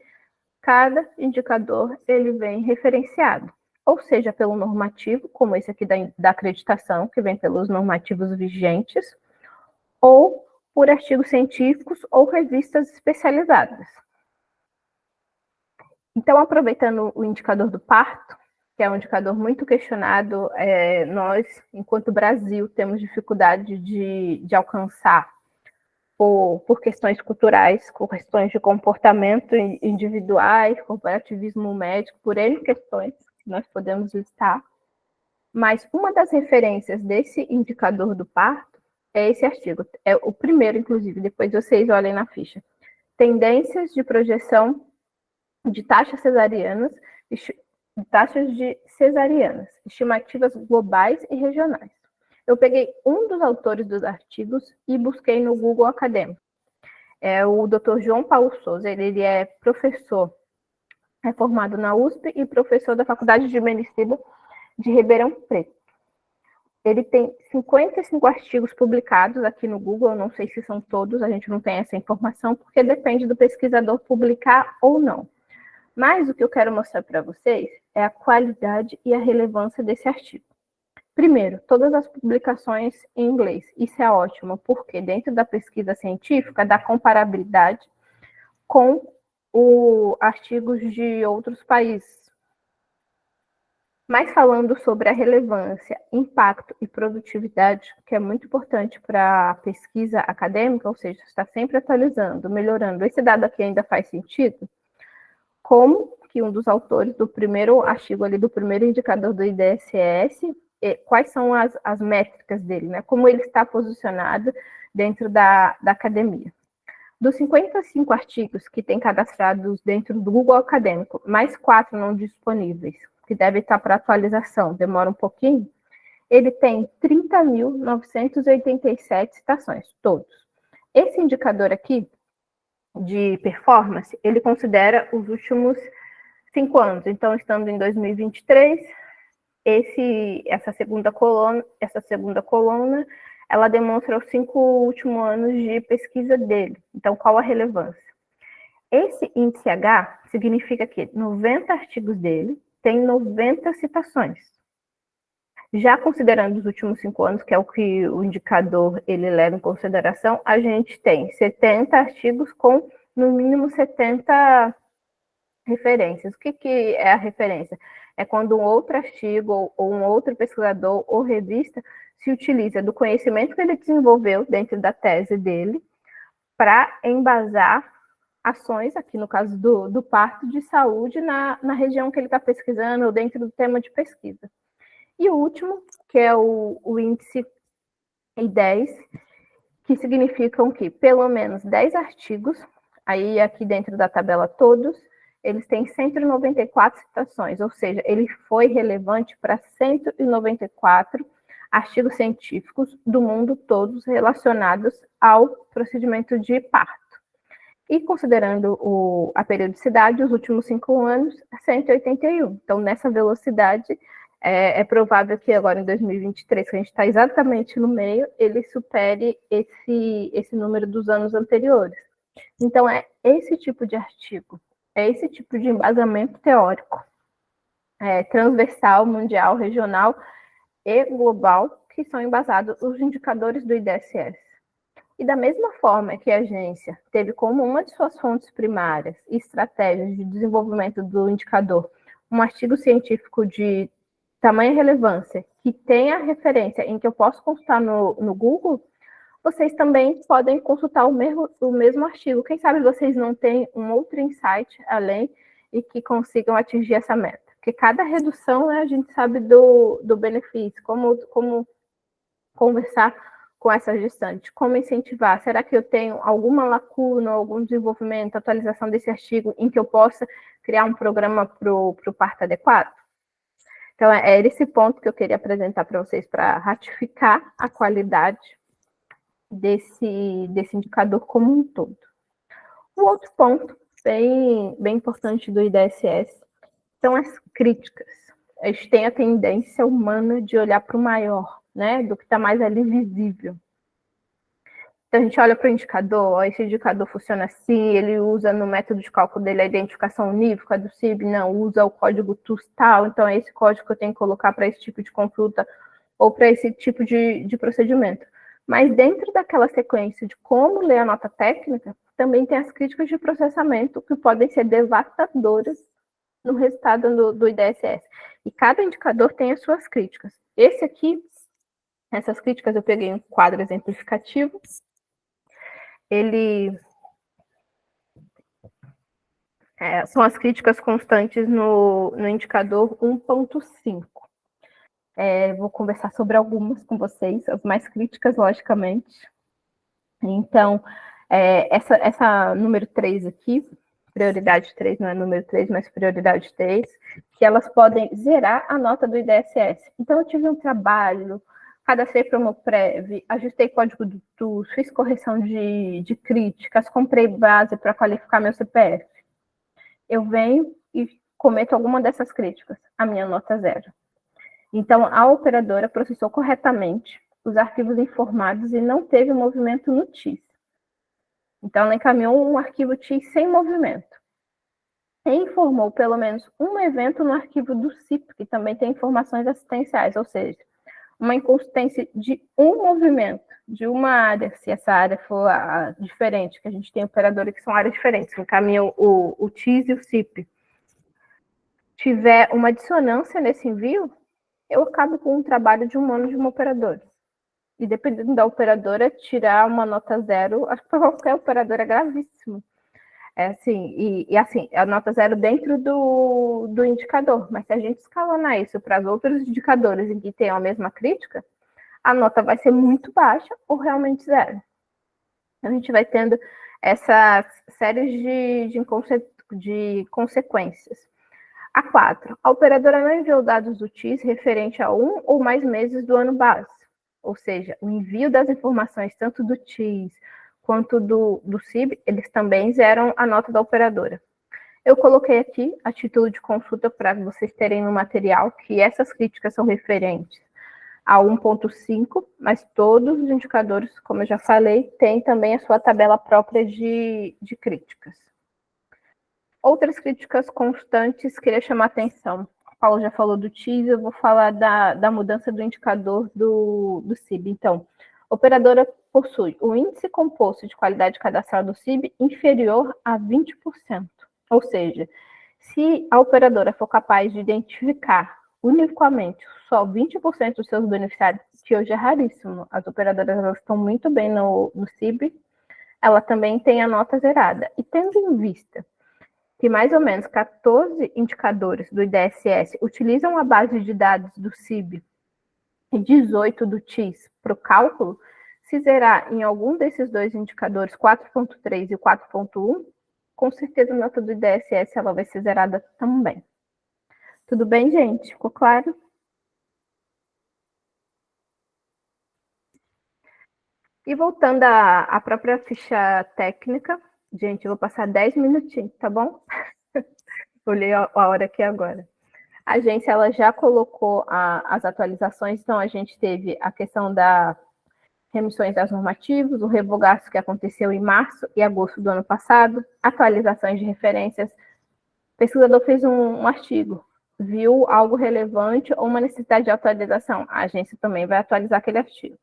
cada indicador ele vem referenciado, ou seja, pelo normativo, como esse aqui da acreditação, que vem pelos normativos vigentes, ou por artigos científicos ou revistas especializadas. Então, aproveitando o indicador do parto, que é um indicador muito questionado, nós, enquanto Brasil, temos dificuldade de alcançar por questões culturais, por questões de comportamento individuais, corporativismo médico, por N questões que nós podemos listar. Mas uma das referências desse indicador do parto é esse artigo, é o primeiro, inclusive, depois vocês olhem na ficha. Tendências de projeção de taxas cesarianas, estimativas globais e regionais. Eu peguei um dos autores dos artigos e busquei no Google Acadêmico. É o Dr. João Paulo Souza, ele é professor, é formado na USP e professor da Faculdade de Medicina de Ribeirão Preto. Ele tem 55 artigos publicados aqui no Google, eu não sei se são todos, a gente não tem essa informação, porque depende do pesquisador publicar ou não. Mas o que eu quero mostrar para vocês é a qualidade e a relevância desse artigo. Primeiro, todas as publicações em inglês. Isso é ótimo, porque dentro da pesquisa científica dá comparabilidade com artigos de outros países. Mas falando sobre a relevância, impacto e produtividade, que é muito importante para a pesquisa acadêmica, ou seja, está sempre atualizando, melhorando. Esse dado aqui ainda faz sentido? Como que um dos autores do primeiro artigo ali, do primeiro indicador do IDSS, quais são as métricas dele, né? Como ele está posicionado dentro da academia. Dos 55 artigos que tem cadastrados dentro do Google Acadêmico, mais 4 não disponíveis, que devem estar para atualização, demora um pouquinho, ele tem 30.987 citações, todos. Esse indicador aqui, de performance, ele considera os últimos 5 anos. Então, estando em 2023, essa segunda coluna, ela demonstra os 5 últimos anos de pesquisa dele. Então, qual a relevância? Esse índice H significa que 90 artigos dele têm 90 citações. Já considerando os últimos 5 anos, que é o que o indicador ele leva em consideração, a gente tem 70 artigos com, no mínimo, 70 referências. O que é a referência? É quando um outro artigo ou um outro pesquisador ou revista se utiliza do conhecimento que ele desenvolveu dentro da tese dele para embasar ações, aqui no caso do parto, de saúde na região que ele está pesquisando ou dentro do tema de pesquisa. E o último, que é o índice I10, que significam que pelo menos 10 artigos, aí aqui dentro da tabela todos, eles têm 194 citações, ou seja, ele foi relevante para 194 artigos científicos do mundo todos relacionados ao procedimento de parto. E considerando a periodicidade, os últimos 5 anos, 181. Então, nessa velocidade, é provável que agora em 2023, que a gente está exatamente no meio, ele supere esse número dos anos anteriores. Então, é esse tipo de artigo, é esse tipo de embasamento teórico, transversal, mundial, regional e global, que são embasados os indicadores do IDSS. E da mesma forma que a agência teve como uma de suas fontes primárias e estratégias de desenvolvimento do indicador um artigo científico de tamanha relevância, que tenha referência em que eu posso consultar no Google, vocês também podem consultar o mesmo artigo. Quem sabe vocês não têm um outro insight além e que consigam atingir essa meta. Porque cada redução, né, a gente sabe do benefício, como conversar com essas gestantes, como incentivar. Será que eu tenho alguma lacuna, algum desenvolvimento, atualização desse artigo em que eu possa criar um programa para o parto adequado? Então, é esse ponto que eu queria apresentar para vocês para ratificar a qualidade desse indicador como um todo. O outro ponto bem importante do IDSS são as críticas. A gente tem a tendência humana de olhar para o maior, né, do que está mais ali visível. Então, a gente olha para o indicador, ó, esse indicador funciona assim, ele usa no método de cálculo dele a identificação unívoca do CIB, não, usa o código TUS tal, então é esse código que eu tenho que colocar para esse tipo de consulta ou para esse tipo de procedimento. Mas dentro daquela sequência de como ler a nota técnica, também tem as críticas de processamento que podem ser devastadoras no resultado do IDSS. E cada indicador tem as suas críticas. Esse aqui, essas críticas eu peguei um quadro exemplificativo. Ele são as críticas constantes no indicador 1.5. Vou conversar sobre algumas com vocês, as mais críticas, logicamente. Então, essa número 3 aqui, prioridade 3, não é número 3, mas prioridade 3, que elas podem zerar a nota do IDSS. Então, eu tive um trabalho, cadastrei Promoprev, ajustei código do TUS, fiz correção de críticas, comprei base para qualificar meu CPF. Eu venho e cometo alguma dessas críticas, a minha nota 0. Então, a operadora processou corretamente os arquivos informados e não teve movimento no TIS. Então, ela encaminhou um arquivo TIS sem movimento. E informou pelo menos um evento no arquivo do CIP, que também tem informações assistenciais, ou seja, uma inconsistência de um movimento de uma área, se essa área for diferente, que a gente tem operadores que são áreas diferentes, que encaminham o TIS e o CIP, tiver uma dissonância nesse envio, eu acabo com um trabalho de um ano de uma operadora. E dependendo da operadora, tirar uma nota 0, acho que para qualquer operadora é gravíssimo. Assim, assim, a nota 0 dentro do indicador, mas se a gente escalonar isso para os outros indicadores em que tem a mesma crítica, a nota vai ser muito baixa ou realmente 0. A gente vai tendo essas séries de consequências. A 4. A operadora não enviou dados do TIS referente a um ou mais meses do ano base. Ou seja, o envio das informações tanto do TIS quanto do CIB, eles também zeram a nota da operadora. Eu coloquei aqui a título de consulta para vocês terem no material que essas críticas são referentes a 1.5, mas todos os indicadores, como eu já falei, têm também a sua tabela própria de críticas. Outras críticas constantes, queria chamar a atenção. O Paulo já falou do TIS, eu vou falar da mudança do indicador do CIB. Então, a operadora possui o índice composto de qualidade cadastral do CIB inferior a 20%. Ou seja, se a operadora for capaz de identificar unicamente só 20% dos seus beneficiários, que hoje é raríssimo, as operadoras elas estão muito bem no CIB, ela também tem a nota zerada. E tendo em vista que mais ou menos 14 indicadores do IDSS utilizam a base de dados do CIB e 18 do TIS para o cálculo, se zerar em algum desses dois indicadores, 4.3 e 4.1, com certeza a nota do IDSS ela vai ser zerada também. Tudo bem, gente? Ficou claro? E voltando à própria ficha técnica, gente, eu vou passar 10 minutinhos, tá bom? Olhei a hora aqui agora. A agência ela já colocou as atualizações, então a gente teve a questão das remissões das normativas, o revogaço que aconteceu em março e agosto do ano passado, atualizações de referências. O pesquisador fez um artigo, viu algo relevante ou uma necessidade de atualização, a agência também vai atualizar aquele artigo.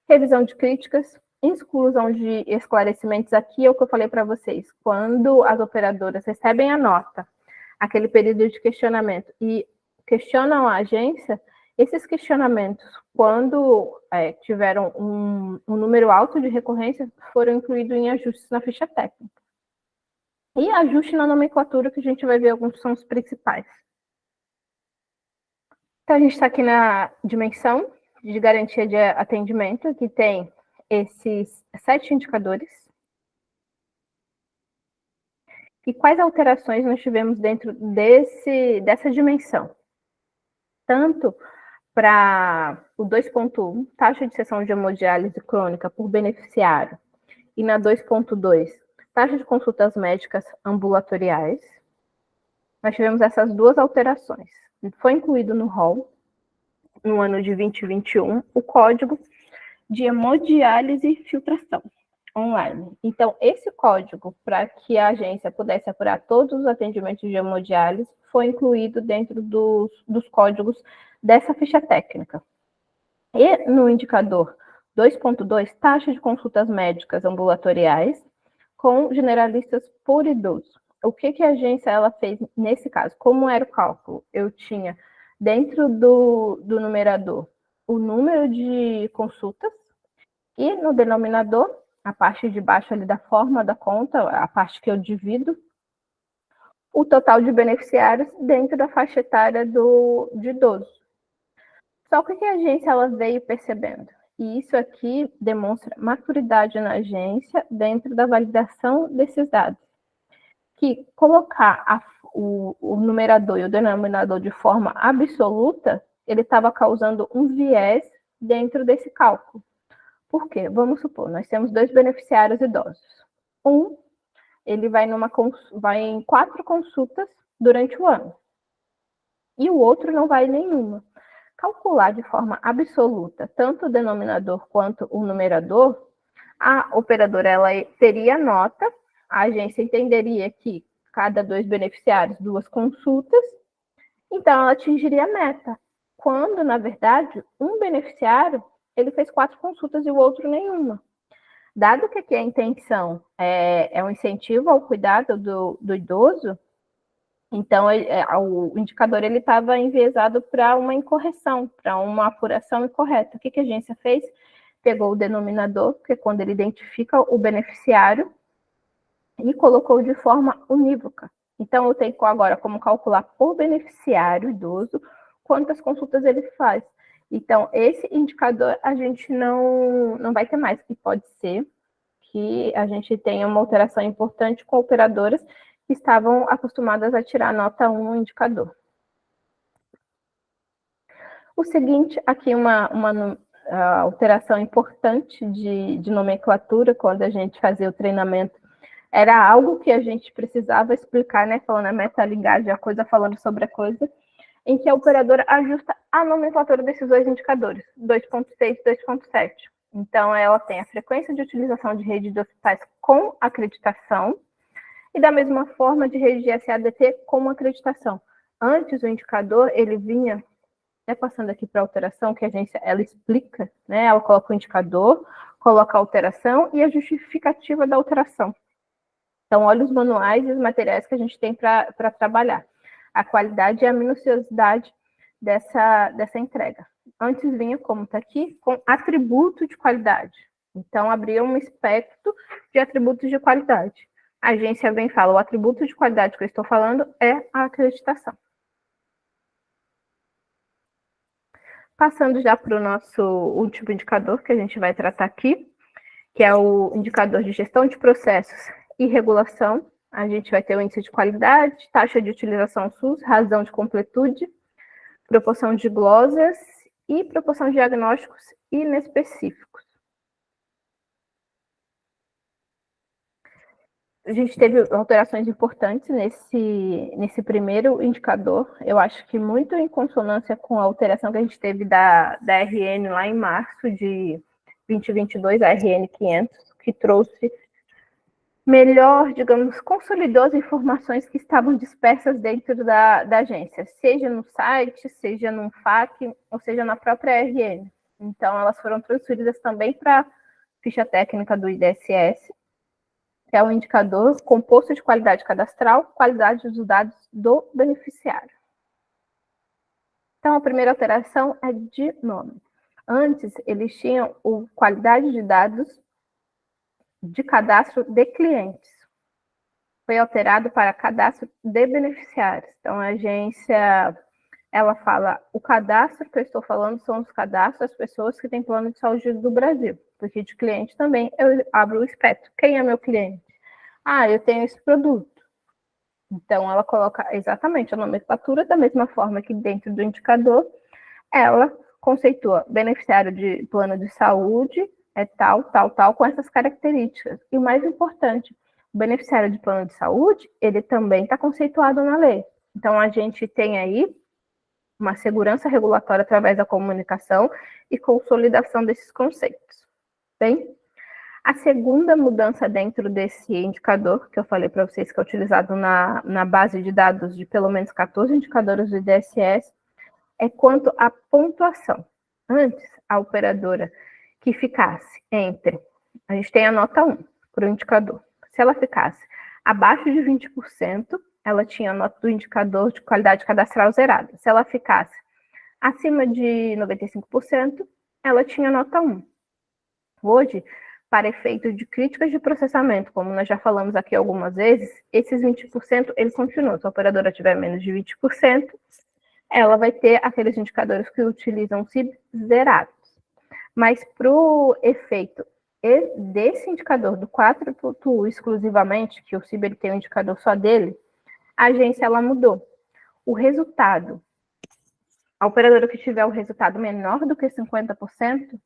Revisão de críticas, exclusão de esclarecimentos, aqui é o que eu falei para vocês, quando as operadoras recebem a nota, aquele período de questionamento, e questionam a agência, esses questionamentos, quando tiveram um número alto de recorrências, foram incluídos em ajustes na ficha técnica. E ajuste na nomenclatura, que a gente vai ver alguns são os principais. Então, a gente está aqui na dimensão de garantia de atendimento, que tem esses 7 indicadores. E quais alterações nós tivemos dentro dessa dimensão? Tanto para o 2.1, taxa de sessão de hemodiálise crônica por beneficiário, e na 2.2, taxa de consultas médicas ambulatoriais, nós tivemos essas duas alterações. Foi incluído no rol, no ano de 2021, o código de hemodiálise e filtração online. Então, esse código, para que a agência pudesse apurar todos os atendimentos de hemodiálise, foi incluído dentro dos códigos dessa ficha técnica. E no indicador 2.2, taxa de consultas médicas ambulatoriais com generalistas por idoso. O que a agência ela fez nesse caso? Como era o cálculo? Eu tinha dentro do numerador o número de consultas e no denominador, a parte de baixo ali da forma da conta, a parte que eu divido, o total de beneficiários dentro da faixa etária de idoso. Só que a agência ela veio percebendo, e isso aqui demonstra maturidade na agência dentro da validação desses dados, que colocar o numerador e o denominador de forma absoluta, ele estava causando um viés dentro desse cálculo. Por quê? Vamos supor, nós temos 2 beneficiários idosos. Ele vai em 4 consultas durante o ano. E o outro não vai em nenhuma. Calcular de forma absoluta tanto o denominador quanto o numerador, a operadora ela teria nota, a agência entenderia que cada 2 beneficiários, 2 consultas, então ela atingiria a meta. Quando, na verdade, um beneficiário ele fez 4 consultas e o outro nenhuma. Dado que aqui a intenção é um incentivo ao cuidado do idoso, então o indicador estava enviesado para uma incorreção, para uma apuração incorreta. O que a agência fez? Pegou o denominador, que é quando ele identifica o beneficiário, e colocou de forma unívoca. Então, eu tenho agora como calcular por beneficiário idoso quantas consultas ele faz. Então, esse indicador a gente não vai ter mais, que pode ser que a gente tenha uma alteração importante com operadoras que estavam acostumadas a tirar nota 1 no indicador. O seguinte, aqui uma alteração importante de nomenclatura, quando a gente fazia o treinamento, era algo que a gente precisava explicar, né, falando a metalinguagem, a coisa falando sobre a coisa, em que a operadora ajusta a nomenclatura desses 2 indicadores, 2.6 e 2.7. Então, ela tem a frequência de utilização de rede de hospitais com acreditação e, da mesma forma, de rede de SADT com acreditação. Antes, o indicador, ele vinha, passando aqui para a alteração, que a agência, ela explica, né? Ela coloca o indicador, coloca a alteração e a justificativa da alteração. Então, olha os manuais e os materiais que a gente tem para trabalhar. A qualidade e a minuciosidade dessa entrega. Antes vinha, como está aqui, com atributo de qualidade. Então, abria um espectro de atributos de qualidade. A agência vem e fala, o atributo de qualidade que eu estou falando é a acreditação. Passando já para o nosso último indicador que a gente vai tratar aqui, que é o indicador de gestão de processos e regulação. A gente vai ter o índice de qualidade, taxa de utilização SUS, razão de completude, proporção de glosas e proporção de diagnósticos inespecíficos. A gente teve alterações importantes nesse primeiro indicador. Eu acho que muito em consonância com a alteração que a gente teve da RN lá em março de 2022, a RN 500, que trouxe melhor, digamos, consolidou as informações que estavam dispersas dentro da agência, seja no site, seja no FAQ, ou seja na própria RN. Então, elas foram transferidas também para a ficha técnica do IDSS, que é o indicador composto de qualidade cadastral, qualidade dos dados do beneficiário. Então, a primeira alteração é de nome. Antes, eles tinham qualidade de dados de cadastro de clientes. Foi alterado para cadastro de beneficiários. Então, a agência, ela fala, o cadastro que eu estou falando são os cadastros das pessoas que têm plano de saúde do Brasil. Porque de cliente também, eu abro o espectro. Quem é meu cliente? Ah, eu tenho esse produto. Então, ela coloca exatamente a nomenclatura da mesma forma que dentro do indicador, ela conceitua beneficiário de plano de saúde, é tal, tal, tal, com essas características. E o mais importante, o beneficiário de plano de saúde, ele também está conceituado na lei. Então, a gente tem aí uma segurança regulatória através da comunicação e consolidação desses conceitos. Bem? A segunda mudança dentro desse indicador, que eu falei para vocês que é utilizado na base de dados de pelo menos 14 indicadores do IDSS, é quanto à pontuação. Antes, a operadora que ficasse entre, a gente tem a nota 1 para o indicador. Se ela ficasse abaixo de 20%, ela tinha a nota do indicador de qualidade cadastral zerada. Se ela ficasse acima de 95%, ela tinha nota 1. Hoje, para efeito de críticas de processamento, como nós já falamos aqui algumas vezes, esses 20% eles continuam. Se a operadora tiver menos de 20%, ela vai ter aqueles indicadores que utilizam CIB zerados. Mas para o efeito desse indicador do 4.1 exclusivamente, que o CIB ele tem um indicador só dele, a agência ela mudou. O resultado, a operadora que tiver o resultado menor do que 50%,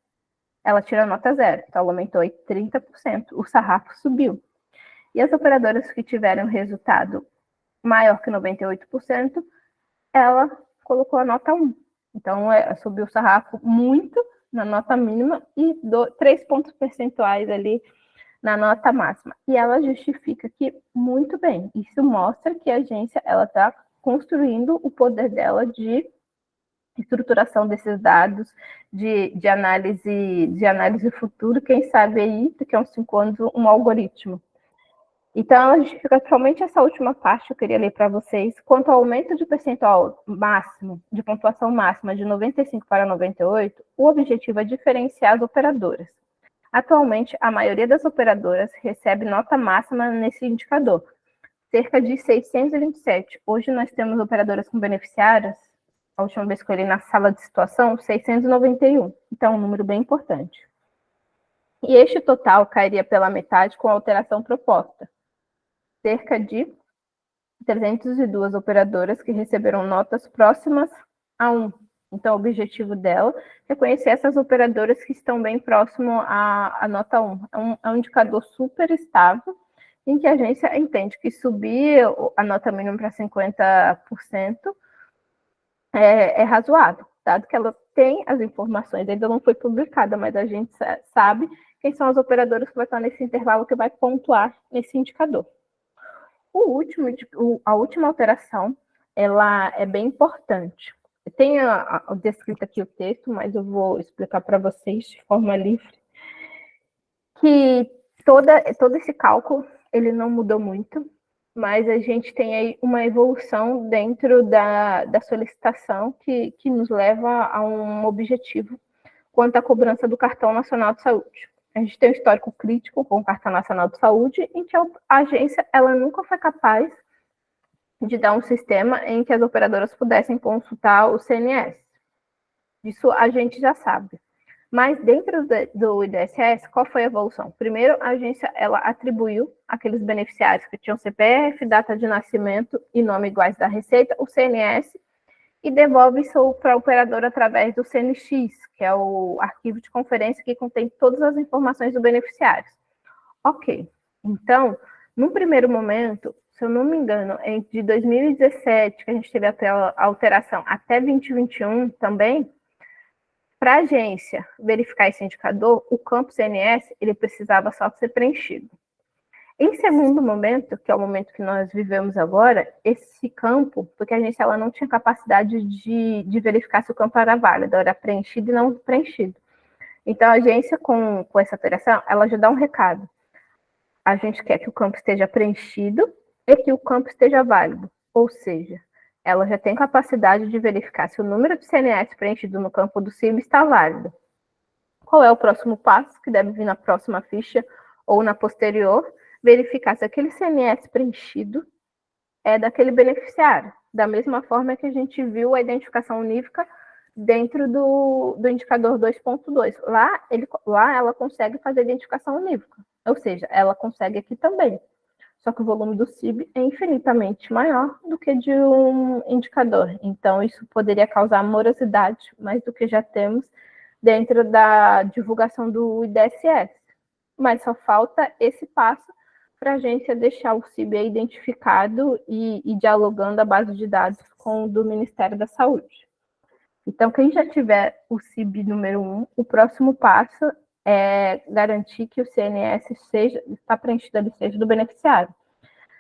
ela tira nota 0, então ela aumentou em 30%, o sarrafo subiu. E as operadoras que tiveram resultado maior que 98%, ela colocou a nota 1. Então, subiu o sarrafo muito na nota mínima e 3 pontos percentuais ali na nota máxima. E ela justifica aqui muito bem. Isso mostra que a agência está construindo o poder dela de estruturação desses dados, de análise futuro, quem sabe aí, daqui a uns 5 anos, um algoritmo. Então, a gente fica somente essa última parte, eu queria ler para vocês. Quanto ao aumento de percentual máximo, de pontuação máxima de 95 para 98, o objetivo é diferenciar as operadoras. Atualmente, a maioria das operadoras recebe nota máxima nesse indicador, cerca de 627. Hoje nós temos operadoras com beneficiários, a última vez que eu olhei na sala de situação, 691. Então, um número bem importante. E este total cairia pela metade com a alteração proposta. Cerca de 302 operadoras que receberam notas próximas a 1. Então, o objetivo dela é conhecer essas operadoras que estão bem próximo à nota 1. É um indicador super estável, em que a agência entende que subir a nota mínima para 50% é razoável, dado que ela tem as informações, ainda não foi publicada, mas a gente sabe quem são as operadoras que vai estar nesse intervalo que vai pontuar nesse indicador. A última alteração, ela é bem importante. Tem descrito aqui o texto, mas eu vou explicar para vocês de forma livre, que todo esse cálculo, ele não mudou muito, mas a gente tem aí uma evolução dentro da solicitação que nos leva a um objetivo quanto à cobrança do Cartão Nacional de Saúde. A gente tem um histórico crítico com o Cartão Nacional de Saúde, em que a agência ela nunca foi capaz de dar um sistema em que as operadoras pudessem consultar o CNS. Isso a gente já sabe. Mas dentro do IDSS, qual foi a evolução? Primeiro, a agência ela atribuiu aqueles beneficiários que tinham CPF, data de nascimento e nome iguais da Receita, o CNS, e devolve isso para a operadora através do CNX, que é o arquivo de conferência que contém todas as informações do beneficiário. Ok, então, num primeiro momento, se eu não me engano, de 2017, que a gente teve a alteração, até 2021 também, para a agência verificar esse indicador, o campo CNS ele precisava só ser preenchido. Em segundo momento, que é o momento que nós vivemos agora, esse campo, porque a agência ela não tinha capacidade de verificar se o campo era válido, era preenchido e não preenchido. Então, a agência, com essa alteração, ela já dá um recado. A gente quer que o campo esteja preenchido e que o campo esteja válido. Ou seja, ela já tem capacidade de verificar se o número de CNS preenchido no campo do CIB está válido. Qual é o próximo passo que deve vir na próxima ficha ou na posterior? Verificar se aquele CNS preenchido é daquele beneficiário. Da mesma forma que a gente viu a identificação unívoca dentro do indicador 2.2. Lá ela consegue fazer a identificação unívoca, ou seja, ela consegue aqui também. Só que o volume do CIB é infinitamente maior do que de um indicador. Então, isso poderia causar morosidade, mais do que já temos dentro da divulgação do IDSS. Mas só falta esse passo para a agência deixar o CIB identificado e dialogando a base de dados com o do Ministério da Saúde. Então, quem já tiver o CIB número 1, o próximo passo é garantir que o CNS está preenchido ali, seja do beneficiário.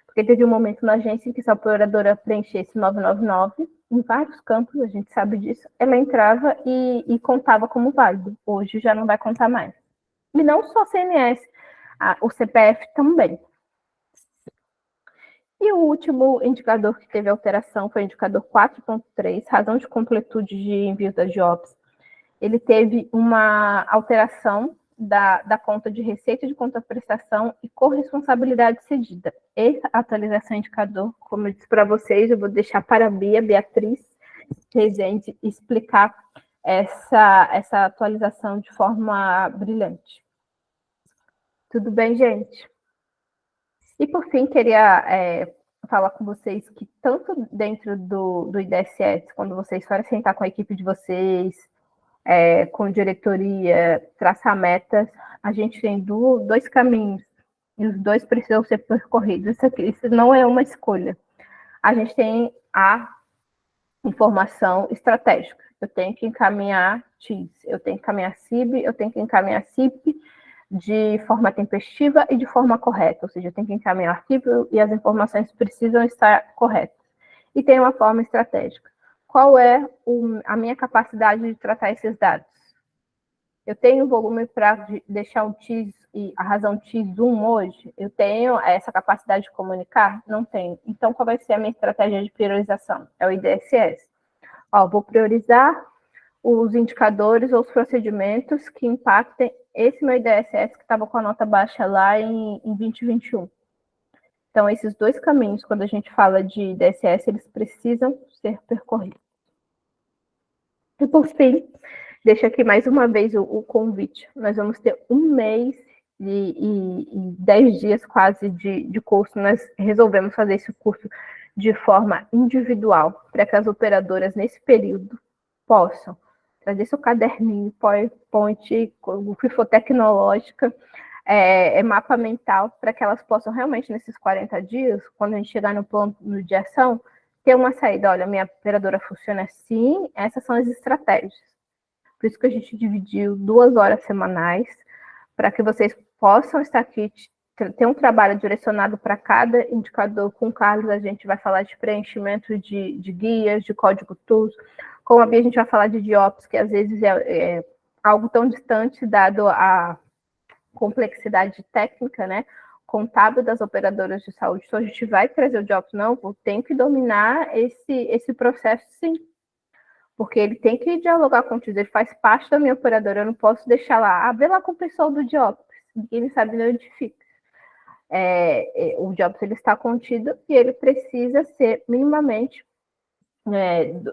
Porque teve um momento na agência em que se a operadora preenchesse 999, em vários campos, a gente sabe disso, ela entrava e contava como válido. Hoje já não vai contar mais. E não só CNS, o CPF também. E o último indicador que teve alteração foi o indicador 4.3, razão de completude de envio das jobs. Ele teve uma alteração da conta de receita de conta prestação e corresponsabilidade cedida. Essa atualização indicador, como eu disse para vocês, eu vou deixar para a Beatriz Rezende explicar essa atualização de forma brilhante. Tudo bem, gente? E, por fim, queria falar com vocês que tanto dentro do IDSS, quando vocês forem sentar com a equipe de vocês, com diretoria, traçar metas, a gente tem dois caminhos, e os dois precisam ser percorridos. Isso não é uma escolha. A gente tem a informação estratégica. Eu tenho que encaminhar TIS, eu tenho que encaminhar CIB, eu tenho que encaminhar CIP de forma tempestiva e de forma correta, ou seja, eu tenho que encaminhar o arquivo e as informações precisam estar corretas. E tem uma forma estratégica. Qual é a minha capacidade de tratar esses dados? Eu tenho volume para deixar o TIS e a razão TIS 1 hoje? Eu tenho essa capacidade de comunicar? Não tenho. Então, qual vai ser a minha estratégia de priorização? É o IDSS. Vou priorizar os indicadores ou os procedimentos que impactem esse meu IDSS que estava com a nota baixa lá em 2021. Então, esses dois caminhos, quando a gente fala de IDSS, eles precisam ser percorridos. E, por fim, deixo aqui mais uma vez o convite. Nós vamos ter um mês e 10 dias quase de curso. Nós resolvemos fazer esse curso de forma individual, para que as operadoras, nesse período, possam trazer seu caderninho, PowerPoint, FIFO tecnológica, mapa mental, para que elas possam realmente, nesses 40 dias, quando a gente chegar no plano de ação, ter uma saída. Olha, minha operadora funciona assim, essas são as estratégias. Por isso que a gente dividiu 2 horas semanais, para que vocês possam estar aqui, ter um trabalho direcionado para cada indicador. Com o Carlos, a gente vai falar de preenchimento de guias, de código tools. Com a Bia, a gente vai falar de DIOPS, que às vezes é algo tão distante, dado a complexidade técnica, né, contábil das operadoras de saúde. Então, a gente vai trazer o DIOPS, não, tem que dominar esse processo, sim, porque ele tem que dialogar com o TIS, ele faz parte da minha operadora, eu não posso deixar lá, vê lá com o pessoal do DIOPS, ninguém sabe onde fica. O DIOPS ele está contido e ele precisa ser minimamente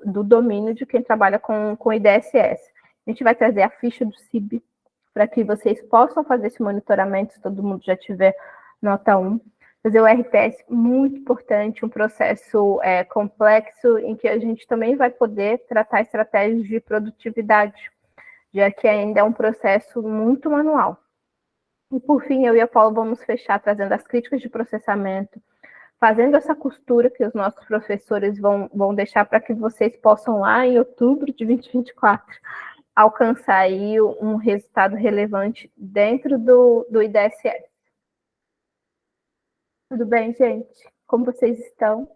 do domínio de quem trabalha com IDSS. A gente vai trazer a ficha do CIB para que vocês possam fazer esse monitoramento, se todo mundo já tiver nota 1. Fazer o RPS, muito importante, um processo complexo, em que a gente também vai poder tratar estratégias de produtividade, já que ainda é um processo muito manual. E, por fim, eu e a Paula vamos fechar trazendo as críticas de processamento, fazendo essa costura que os nossos professores vão deixar para que vocês possam, lá em outubro de 2024, alcançar aí um resultado relevante dentro do IDSS. Tudo bem, gente? Como vocês estão?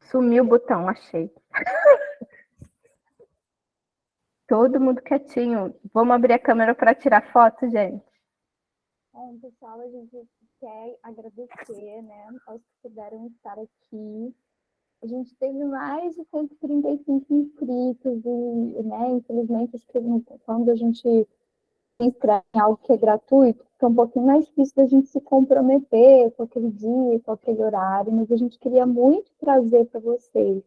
Sumiu o botão, achei. Todo mundo quietinho. Vamos abrir a câmera para tirar foto, gente. Bom, pessoal, a gente quer agradecer, né, aos que puderam estar aqui. A gente teve mais de 135 inscritos e, né, infelizmente, acho que quando a gente se inscreve em algo que é gratuito, fica um pouquinho mais difícil da gente se comprometer com aquele dia, com aquele horário, mas a gente queria muito trazer para vocês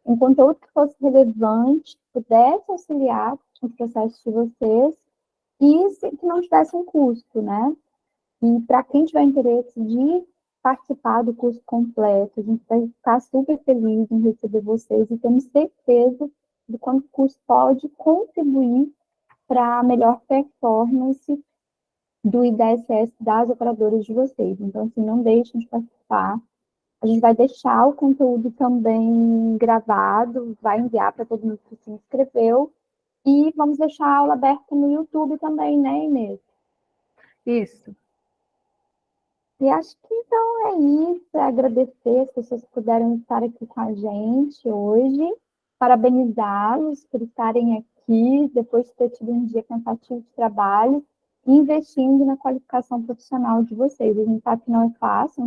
um conteúdo que fosse relevante, pudesse auxiliar os processos de vocês e que não tivesse um custo, né? E para quem tiver interesse de participar do curso completo, a gente vai ficar super feliz em receber vocês e temos certeza de quanto o curso pode contribuir para a melhor performance do IDSS das operadoras de vocês. Então, assim, não deixem de participar. A gente vai deixar o conteúdo também gravado, vai enviar para todo mundo que se inscreveu. E vamos deixar a aula aberta no YouTube também, né, Inês? Isso. E acho que então é isso, é agradecer as pessoas que puderam estar aqui com a gente hoje, parabenizá-los por estarem aqui, depois de ter tido um dia cansativo de trabalho, investindo na qualificação profissional de vocês. A gente sabe que não é fácil,